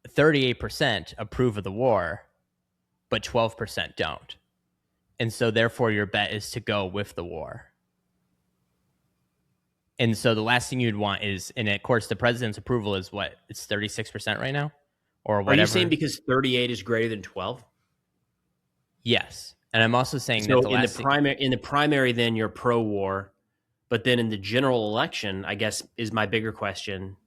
38% approve of the war, but 12% don't. And so therefore your bet is to go with the war. And so the last thing you'd want is, and of course the president's approval is what? It's 36% right now? Or whatever. Are you saying because 38 is greater than 12? Yes. And I'm also saying so that in the primary, then you're pro-war, but then in the general election, I guess is my bigger question.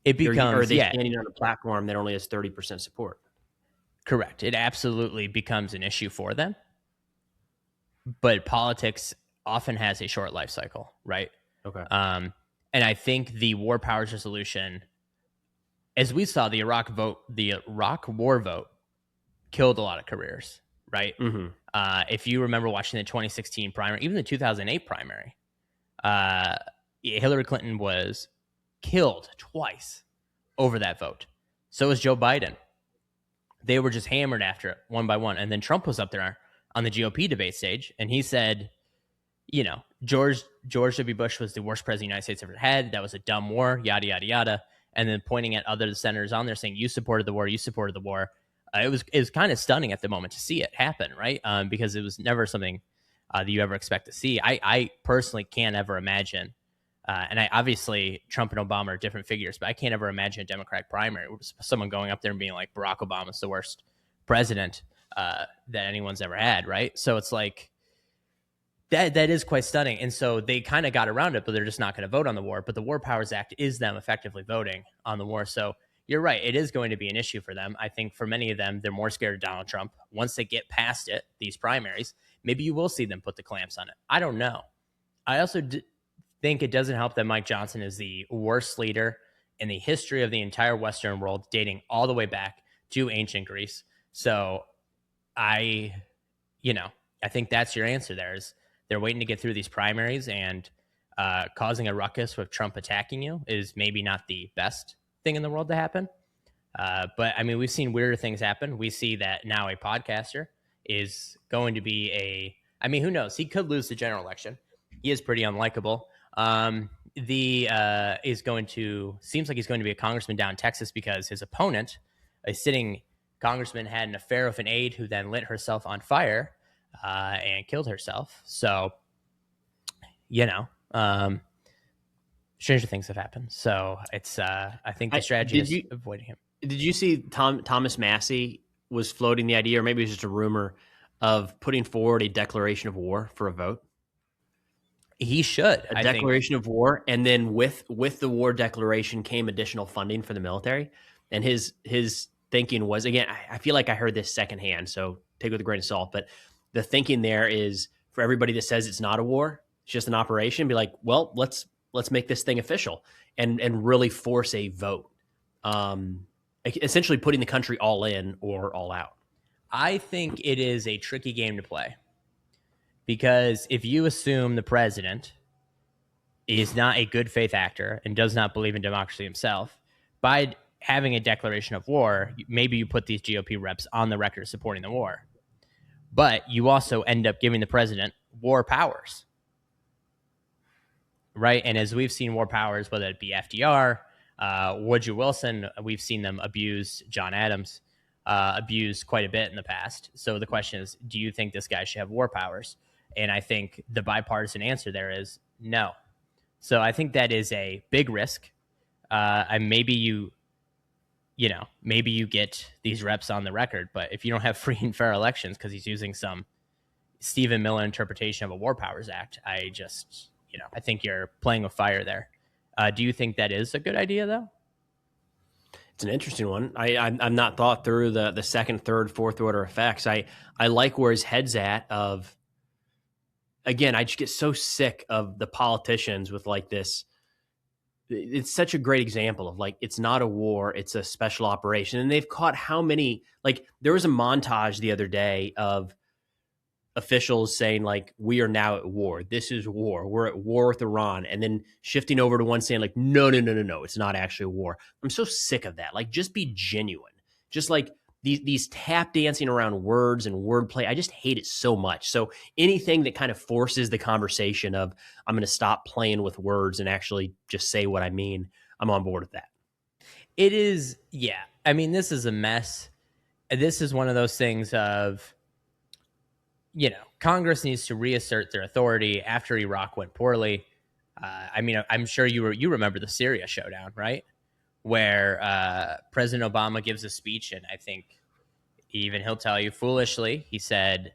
It becomes, are they standing on a platform that only has 30% support? Correct. It absolutely becomes an issue for them. But politics often has a short life cycle, right? Okay. And I think the war powers resolution, as we saw, the Iraq war vote killed a lot of careers, right? Mm-hmm. If you remember watching the 2016 primary, even the 2008 primary, Hillary Clinton was killed twice over that vote. So was Joe Biden. They were just hammered after it one by one. And then Trump was up there on the GOP debate stage, and he said, you know, George W. Bush was the worst president the United States ever had. That was a dumb war, yada, yada, yada. And then pointing at other senators on there saying, you supported the war, you supported the war. It was kind of stunning at the moment to see it happen, right? Because it was never something that you ever expect to see. I personally can't ever imagine, and I obviously Trump and Obama are different figures, but I can't ever imagine a Democratic primary, someone going up there and being like, Barack Obama's the worst president that anyone's ever had, right? So it's like, that is quite stunning. And so they kind of got around it, but they're just not going to vote on the war. But the War Powers Act is them effectively voting on the war. So you're right. It is going to be an issue for them. I think for many of them, they're more scared of Donald Trump. Once they get past it, these primaries, maybe you will see them put the clamps on it. I don't know. I also think it doesn't help that Mike Johnson is the worst leader in the history of the entire Western world, dating all the way back to ancient Greece. So I think that's your answer there is they're waiting to get through these primaries, and causing a ruckus with Trump attacking you is maybe not the best thing in the world to happen. But I mean, we've seen weirder things happen. We see that now a podcaster is going to be who knows? He could lose the general election. He is pretty unlikable. Seems like he's going to be a congressman down in Texas because his opponent, a sitting congressman, had an affair with an aide who then lit herself on fire and killed herself. So, stranger things have happened. So it's, I think the strategy is avoiding him. Did you see Thomas Massey was floating the idea, or maybe it was just a rumor, of putting forward a declaration of war for a vote? He should. A declaration of war, and then with the war declaration came additional funding for the military. And his thinking was, again, I feel like I heard this secondhand, so take it with a grain of salt, but the thinking there is for everybody that says it's not a war, it's just an operation, be like, well, let's make this thing official and really force a vote. Essentially putting the country all in or all out. I think it is a tricky game to play because if you assume the president is not a good faith actor and does not believe in democracy himself, by having a declaration of war, maybe you put these GOP reps on the record supporting the war. But you also end up giving the president war powers, right? And as we've seen war powers, whether it be FDR, Woodrow Wilson, we've seen them abuse John Adams, abused quite a bit in the past. So the question is, do you think this guy should have war powers? And I think the bipartisan answer there is no. So I think that is a big risk. And maybe you get these reps on the record, but if you don't have free and fair elections because he's using some Stephen Miller interpretation of a War Powers Act, I think you're playing with fire there. Do you think that is a good idea, though? It's an interesting one. I'm not thought through the second, third, fourth order effects. I like where his head's at of, again, I just get so sick of the politicians with like this it's such a great example of like, it's not a war, it's a special operation. And they've caught how many, like there was a montage the other day of officials saying like, we are now at war. This is war. We're at war with Iran. And then shifting over to one saying like, no, no, no, no, no. It's not actually a war. I'm so sick of that. Like, just be genuine. Just like these tap dancing around words and wordplay. I just hate it so much. So anything that kind of forces the conversation of I'm going to stop playing with words and actually just say what I mean, I'm on board with that. It is, yeah. I mean, this is a mess. This is one of those things of, Congress needs to reassert their authority after Iraq went poorly. I mean, I'm sure you remember the Syria showdown, right? Where President Obama gives a speech, and I think even he'll tell you foolishly, he said,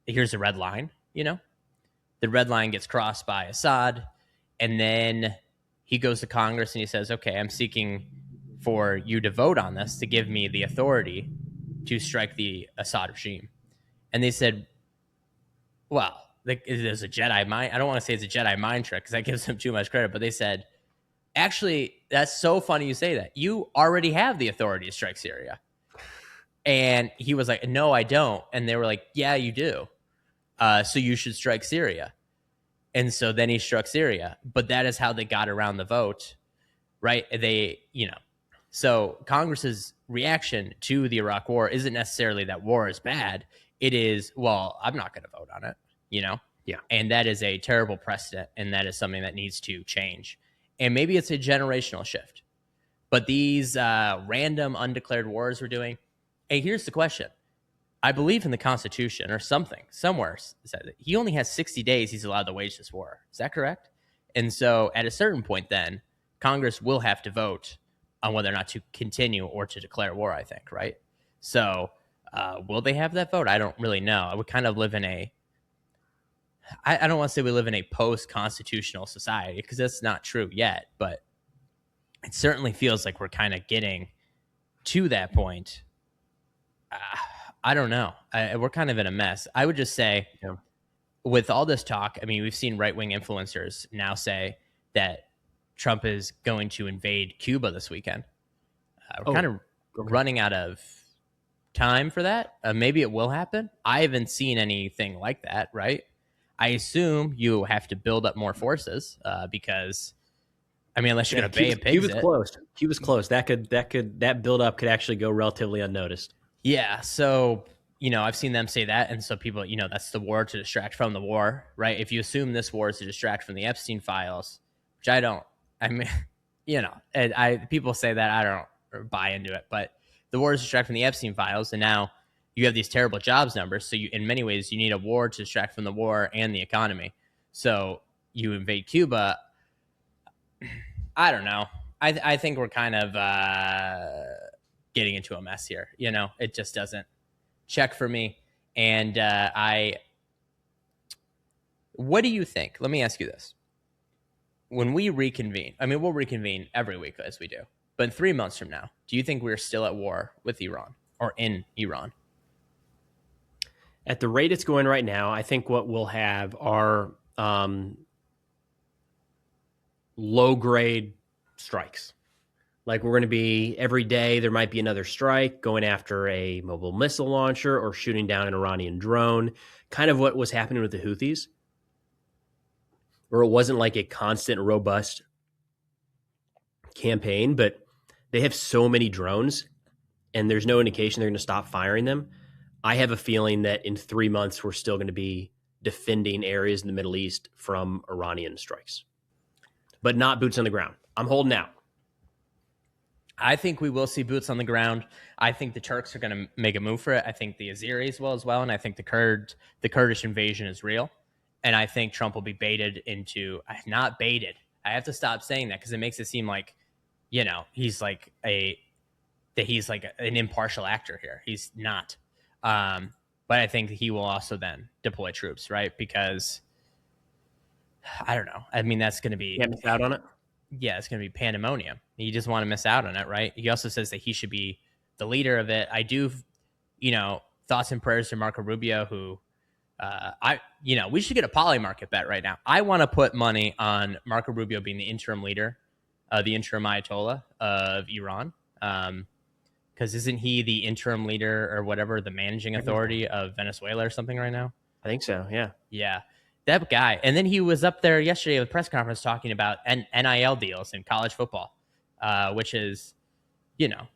here's a red line, The red line gets crossed by Assad, and then he goes to Congress and he says, okay, I'm seeking for you to vote on this to give me the authority to strike the Assad regime. And they said, well, there's a Jedi mind. I don't want to say it's a Jedi mind trick because that gives them too much credit. But they said, actually, that's so funny you say that. You already have the authority to strike Syria. And he was like, no, I don't. And they were like, yeah, you do. So you should strike Syria. And so then he struck Syria. But that is how they got around the vote, right? So Congress's reaction to the Iraq war isn't necessarily that war is bad. It is, well, I'm not going to vote on it, Yeah. And that is a terrible precedent, and that is something that needs to change. And maybe it's a generational shift. But these random undeclared wars we're doing, hey, here's the question. I believe in the Constitution or something, somewhere says it. He only has 60 days he's allowed to wage this war. Is that correct? And so at a certain point then, Congress will have to vote on whether or not to continue or to declare war, I think, right? So will they have that vote? I don't really know. I would kind of live in I don't want to say we live in a post-constitutional society because that's not true yet, but it certainly feels like we're kind of getting to that point. I don't know. We're kind of in a mess. I would just say, with all this talk, I mean, we've seen right-wing influencers now say that Trump is going to invade Cuba this weekend. We're kind of running out of time for that. Maybe it will happen. I haven't seen anything like that, right? I assume you have to build up more forces because, I mean, unless you're going to pay a pig. Cuba's closed. That build up could actually go relatively unnoticed. Yeah. So, I've seen them say that. And so people, that's the war to distract from the war, right? If you assume this war is to distract from the Epstein files, which I don't, I mean, and people say that, I don't buy into it, but the war is to distract from the Epstein files. And now you have these terrible jobs numbers. So in many ways, you need a war to distract from the war and the economy. So you invade Cuba. I don't know. I think we're kind of getting into a mess here. It just doesn't check for me. And what do you think? Let me ask you this. When we reconvene, I mean, we'll reconvene every week as we do. But in 3 months from now, do you think we're still at war with Iran or in Iran? At the rate it's going right now, I think what we'll have are low-grade strikes. Like we're going to be every day, there might be another strike going after a mobile missile launcher or shooting down an Iranian drone, kind of what was happening with the Houthis, where it wasn't like a constant, robust campaign, but they have so many drones and there's no indication they're going to stop firing them. I have a feeling that in 3 months, we're still going to be defending areas in the Middle East from Iranian strikes, but not boots on the ground. I'm holding out. I think we will see boots on the ground. I think the Turks are going to make a move for it. I think the Azeris will as well. And I think the Kurdish invasion is real. And I think Trump will be baited into, not baited. I have to stop saying that because it makes it seem like, he's like an impartial actor here. He's not. But I think he will also then deploy troops, right? Because I don't know. I mean, that's going to be... Can't miss out on it? Yeah, it's going to be pandemonium. You just want to miss out on it, right? He also says that he should be the leader of it. I do, thoughts and prayers to Marco Rubio, who we should get a poly market bet right now. I want to put money on Marco Rubio being the interim leader the interim Ayatollah of Iran. Because isn't he the interim leader or whatever, the managing authority of Venezuela or something right now? I think so. Yeah. Yeah, that guy. And then he was up there yesterday at a press conference talking about NIL deals in college football, which is, you know,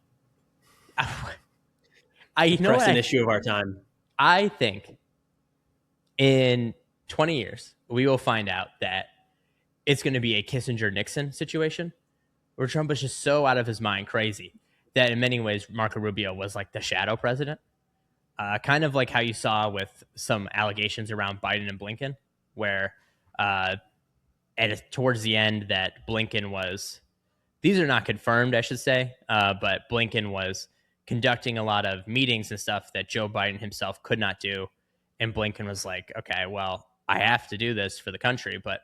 I know Pressing issue of our time. I think in 20 years we will find out that it's going to be a Kissinger-Nixon situation where Trump was just so out of his mind crazy that in many ways Marco Rubio was like the shadow president. Kind of like how you saw with some allegations around Biden and Blinken, where towards the end that Blinken was, these are not confirmed, I should say, but Blinken was conducting a lot of meetings and stuff that Joe Biden himself could not do. And Blinken was like, okay, well, I have to do this for the country, but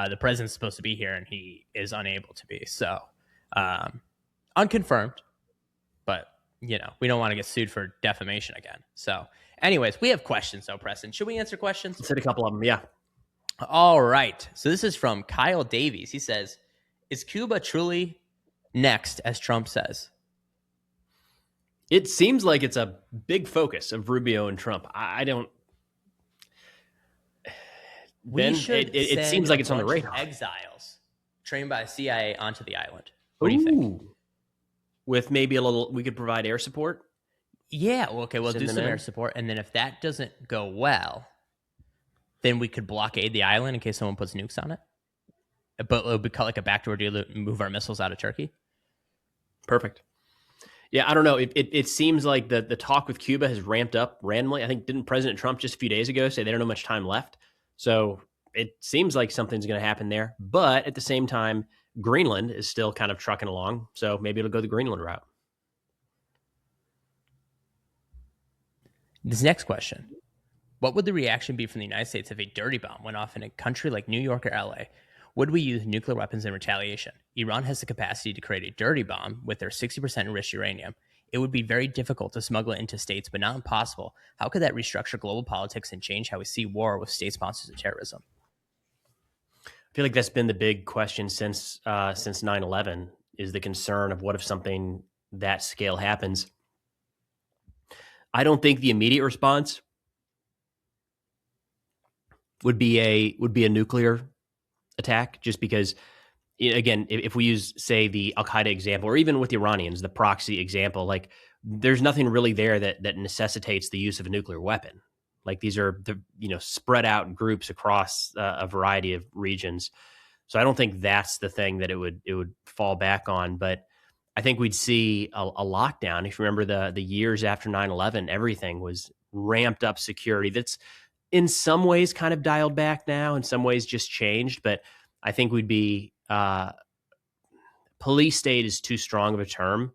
the president's supposed to be here and he is unable to be. So unconfirmed, but you know, we don't want to get sued for defamation again. So anyways, we have questions though, Preston. Should we answer questions? Let's hit a couple of them. Yeah. All right. So this is from Kyle Davies. He says, is Cuba truly next, as Trump says? It seems like it's a big focus of Rubio and Trump. I don't. Ben, it seems like it's on the radar. Exiles trained by the CIA onto the island. What do you think? With maybe a little, we could provide air support. Yeah. Well, okay. We'll do some air support, and then if that doesn't go well, then we could blockade the island in case someone puts nukes on it. But it would be called like a backdoor deal to move our missiles out of Turkey. Perfect. Yeah, I don't know. It seems like the talk with Cuba has ramped up randomly. I think didn't President Trump just a few days ago say they don't have much time left? So it seems like something's going to happen there. But at the same time, Greenland is still kind of trucking along. So maybe it'll go the Greenland route. This next question. What would the reaction be from the United States if a dirty bomb went off in a country like New York or LA? Would we use nuclear weapons in retaliation? Iran has the capacity to create a dirty bomb with their 60% enriched uranium. It would be very difficult to smuggle it into states, but not impossible. How could that restructure global politics and change how we see war with state sponsors of terrorism? I feel like that's been the big question since 9/11 is the concern of what if something that scale happens. I don't think the immediate response would be a nuclear attack, just because, again, if we use, say, the Al-Qaeda example, or even with the Iranians, the proxy example, like there's nothing really there that necessitates the use of a nuclear weapon. Like these are spread out groups across a variety of regions. So I don't think that's the thing that it would fall back on. But I think we'd see a lockdown. If you remember the years after 9/11, everything was ramped up security. That's in some ways kind of dialed back now, in some ways just changed. But I think we'd be police state is too strong of a term.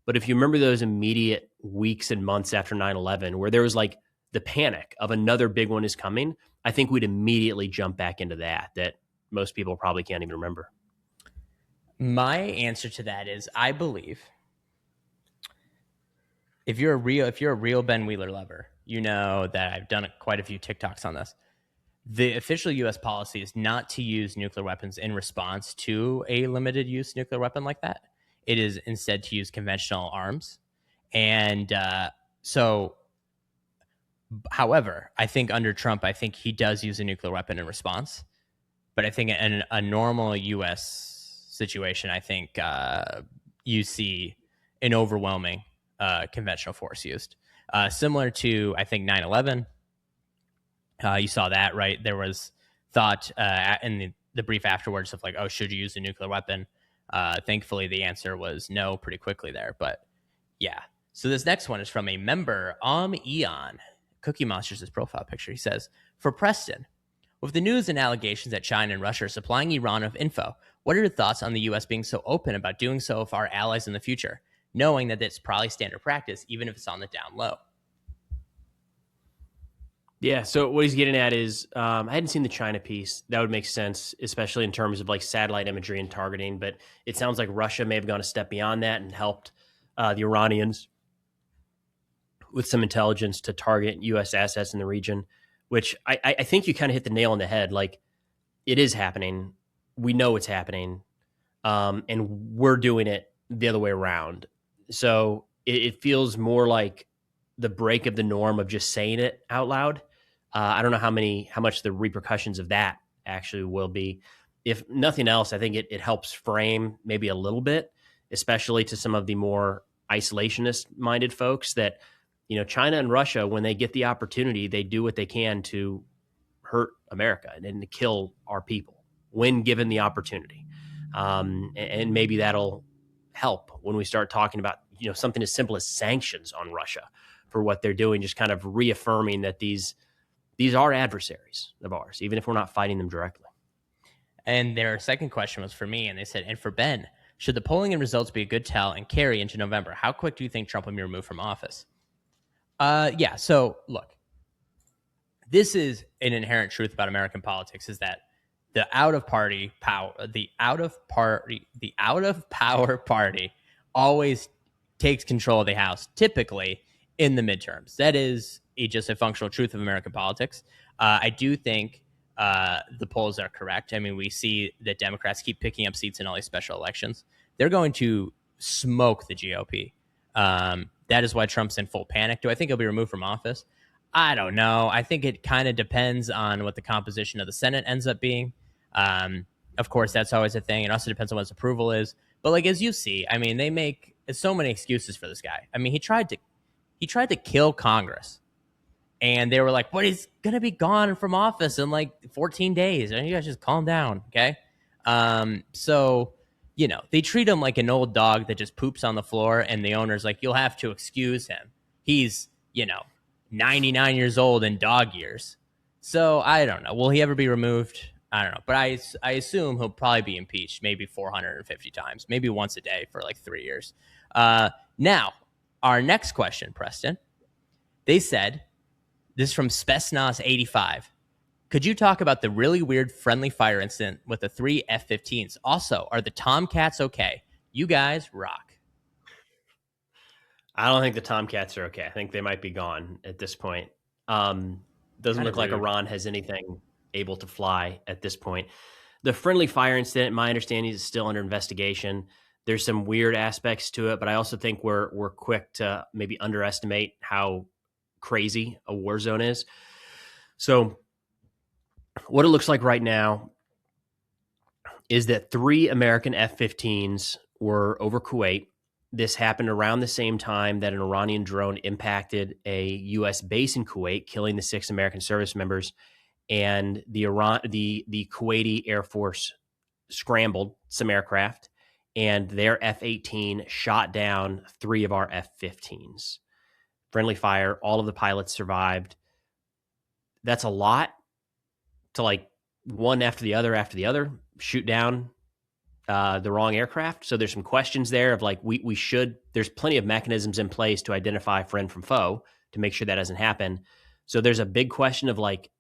But if you remember those immediate weeks and months after 9/11, where there was like the panic of another big one is coming, I think we'd immediately jump back into that most people probably can't even remember. My answer to that is I believe if you're a real Ben Wheeler lover, you know that I've done quite a few TikToks on this. The official U.S. policy is not to use nuclear weapons in response to a limited use nuclear weapon like that. It is instead to use conventional arms. And however, I think under Trump, I think he does use a nuclear weapon in response. But I think in a normal U.S. situation, I think you see an overwhelming conventional force used. Similar to, I think, 9/11. You saw that, right? There was thought in the brief afterwards of like, oh, should you use a nuclear weapon? Thankfully, the answer was no pretty quickly there. But yeah. So this next one is from a member, Eon. Cookie Monster's his profile picture. He says, for Preston, with the news and allegations that China and Russia are supplying Iran with info, what are your thoughts on the U.S. being so open about doing so with our allies in the future, knowing that it's probably standard practice, even if it's on the down low? Yeah, so what he's getting at is, I hadn't seen the China piece. That would make sense, especially in terms of like satellite imagery and targeting. But it sounds like Russia may have gone a step beyond that and helped the Iranians with some intelligence to target U.S. assets in the region, which I think you kind of hit the nail on the head. Like, it is happening. We know it's happening. and we're doing it the other way around. So it feels more like the break of the norm of just saying it out loud. I don't know how much the repercussions of that actually will be. If nothing else, I think it helps frame maybe a little bit, especially to some of the more isolationist minded folks, that, China and Russia, when they get the opportunity, they do what they can to hurt America and to kill our people when given the opportunity. And maybe that'll help when we start talking about, something as simple as sanctions on Russia for what they're doing, just kind of reaffirming that these are adversaries of ours, even if we're not fighting them directly. And their second question was for me, and they said, and for Ben, should the polling and results be a good tell and carry into November? How quick do you think Trump will be removed from office? Yeah. So look, this is an inherent truth about American politics: is that the out of power party always takes control of the House, typically in the midterms. That is just a functional truth of American politics. I do think the polls are correct. I mean, we see that Democrats keep picking up seats in all these special elections. They're going to smoke the GOP. That is why Trump's in full panic. Do I think he'll be removed from office? I don't know. I think it kind of depends on what the composition of the Senate ends up being. Of course, that's always a thing. It also depends on what his approval is. But like, as you see, I mean, they make so many excuses for this guy. I mean, he tried to kill Congress, and they were like, "But he's gonna be gone from office in like 14 days." And you guys just calm down, okay? So they treat him like an old dog that just poops on the floor, and the owner's like, "You'll have to excuse him. He's 99 years old in dog years." So I don't know. Will he ever be removed? I don't know. But I assume he'll probably be impeached maybe 450 times, maybe once a day for like 3 years. Now, our next question, Preston. They said, this is from Spesnas85. Could you talk about the really weird friendly fire incident with the 3 F-15s? Also, are the Tomcats okay? You guys rock. I don't think the Tomcats are okay. I think they might be gone at this point. Doesn't look like Iran has anything able to fly at this point. The friendly fire incident, my understanding, is still under investigation. There's some weird aspects to it, but I also think we're quick to maybe underestimate how crazy a war zone is. So what it looks like right now is that 3 American F-15s were over Kuwait. This happened around the same time that an Iranian drone impacted a U.S. base in Kuwait, killing the 6 American service members. And the Kuwaiti Air Force scrambled some aircraft, and their F-18 shot down 3 of our F-15s. Friendly fire. All of the pilots survived. That's a lot to, like, one after the other, shoot down the wrong aircraft. So there's some questions there of like, there's plenty of mechanisms in place to identify friend from foe to make sure that doesn't happen. So there's a big question of like,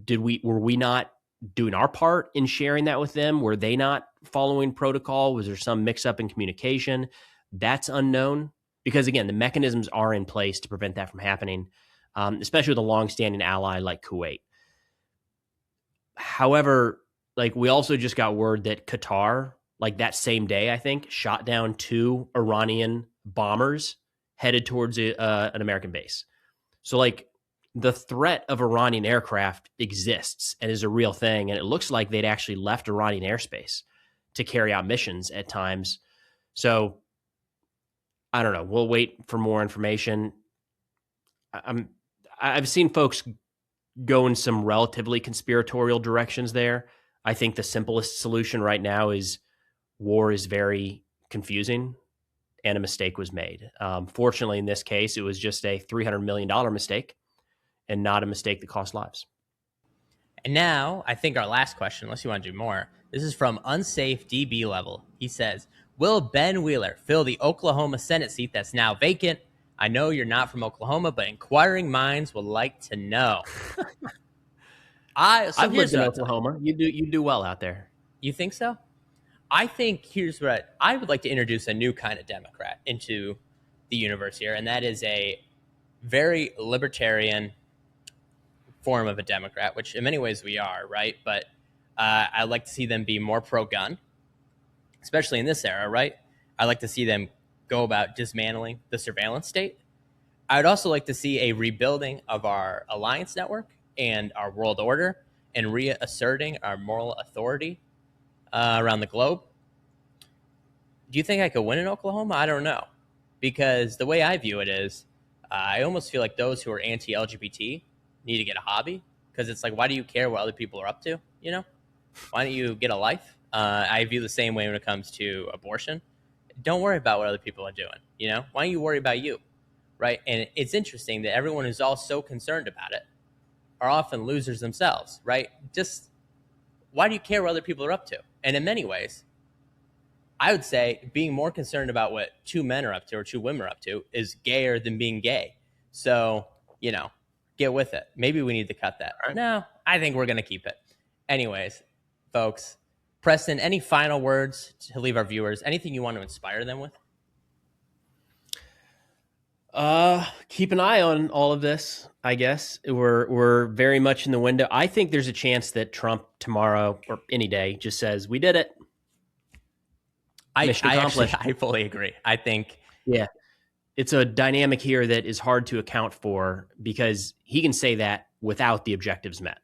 were we not doing our part in sharing that with them? Were they not following protocol? Was there some mix up in communication? That's unknown, because again, the mechanisms are in place to prevent that from happening, especially with a longstanding ally like Kuwait. However, like, we also just got word that Qatar, like that same day, I think, shot down 2 Iranian bombers headed towards an American base. So like, the threat of Iranian aircraft exists and is a real thing. And it looks like they'd actually left Iranian airspace to carry out missions at times. So I don't know. We'll wait for more information. I've seen folks go in some relatively conspiratorial directions there. I think the simplest solution right now is war is very confusing and a mistake was made. Fortunately, in this case, it was just a $300 million mistake and not a mistake that cost lives. And now, I think our last question, unless you want to do more, this is from Unsafe DB Level. He says, will Ben Wheeler fill the Oklahoma Senate seat that's now vacant? I know you're not from Oklahoma, but inquiring minds would like to know. I've lived in Oklahoma. You do well out there. You think so? I think here's what I would like to introduce: a new kind of Democrat into the universe here, and that is a very libertarian form of a Democrat, which in many ways we are, right? But I'd like to see them be more pro-gun. especially in this era, right? I'd like to see them go about dismantling the surveillance state. I'd also like to see a rebuilding of our alliance network and our world order and reasserting our moral authority around the globe. Do you think I could win in Oklahoma? I don't know. Because the way I view it is, I almost feel like those who are anti-LGBT need to get a hobby. Because it's like, why do you care what other people are up to? You know? Why don't you get a life? I view the same way when it comes to abortion. Don't worry about what other people are doing. You know? Why don't you worry about you? Right? And it's interesting that everyone who's all so concerned about it are often losers themselves, right? Just why do you care what other people are up to? And in many ways, I would say being more concerned about what two men are up to or two women are up to is gayer than being gay. So, you know, get with it. Maybe we need to cut that. Right. No, I think we're going to keep it. Anyways, folks, Preston, any final words to leave our viewers? Anything you want to inspire them with? Keep an eye on all of this, I guess. We're very much in the window. I think there's a chance that Trump tomorrow or any day just says, we did it. I fully agree. I think, yeah, it's a dynamic here that is hard to account for because he can say that without the objectives met.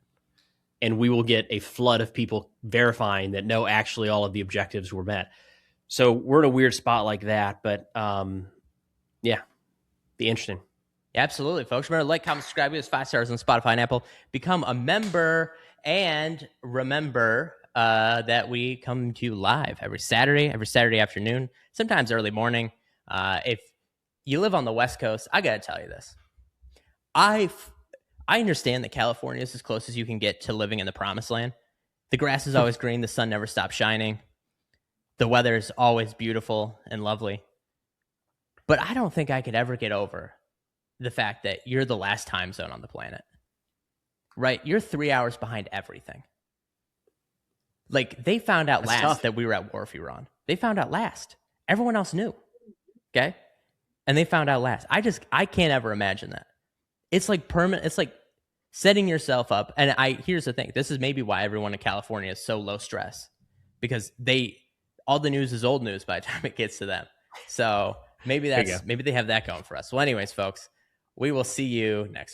And we will get a flood of people verifying that no, actually all of the objectives were met. So we're in a weird spot like that. But yeah, be interesting. Yeah, absolutely, folks. Remember to like, comment, subscribe. Give us 5 stars on Spotify and Apple. Become a member. And remember that we come to you live every Saturday afternoon, sometimes early morning. If you live on the West Coast, I got to tell you this. I understand that California is as close as you can get to living in the promised land. The grass is always green. The sun never stops shining. The weather is always beautiful and lovely. But I don't think I could ever get over the fact that you're the last time zone on the planet. Right? You're 3 hours behind everything. Like, they found out that we were at war with Iran. They found out last. Everyone else knew. Okay? And they found out last. I can't ever imagine that. It's like permanent. It's like setting yourself up. And here's the thing. This is maybe why everyone in California is so low stress. Because all the news is old news by the time it gets to them. So maybe they have that going for us. Well, anyways, folks, we will see you next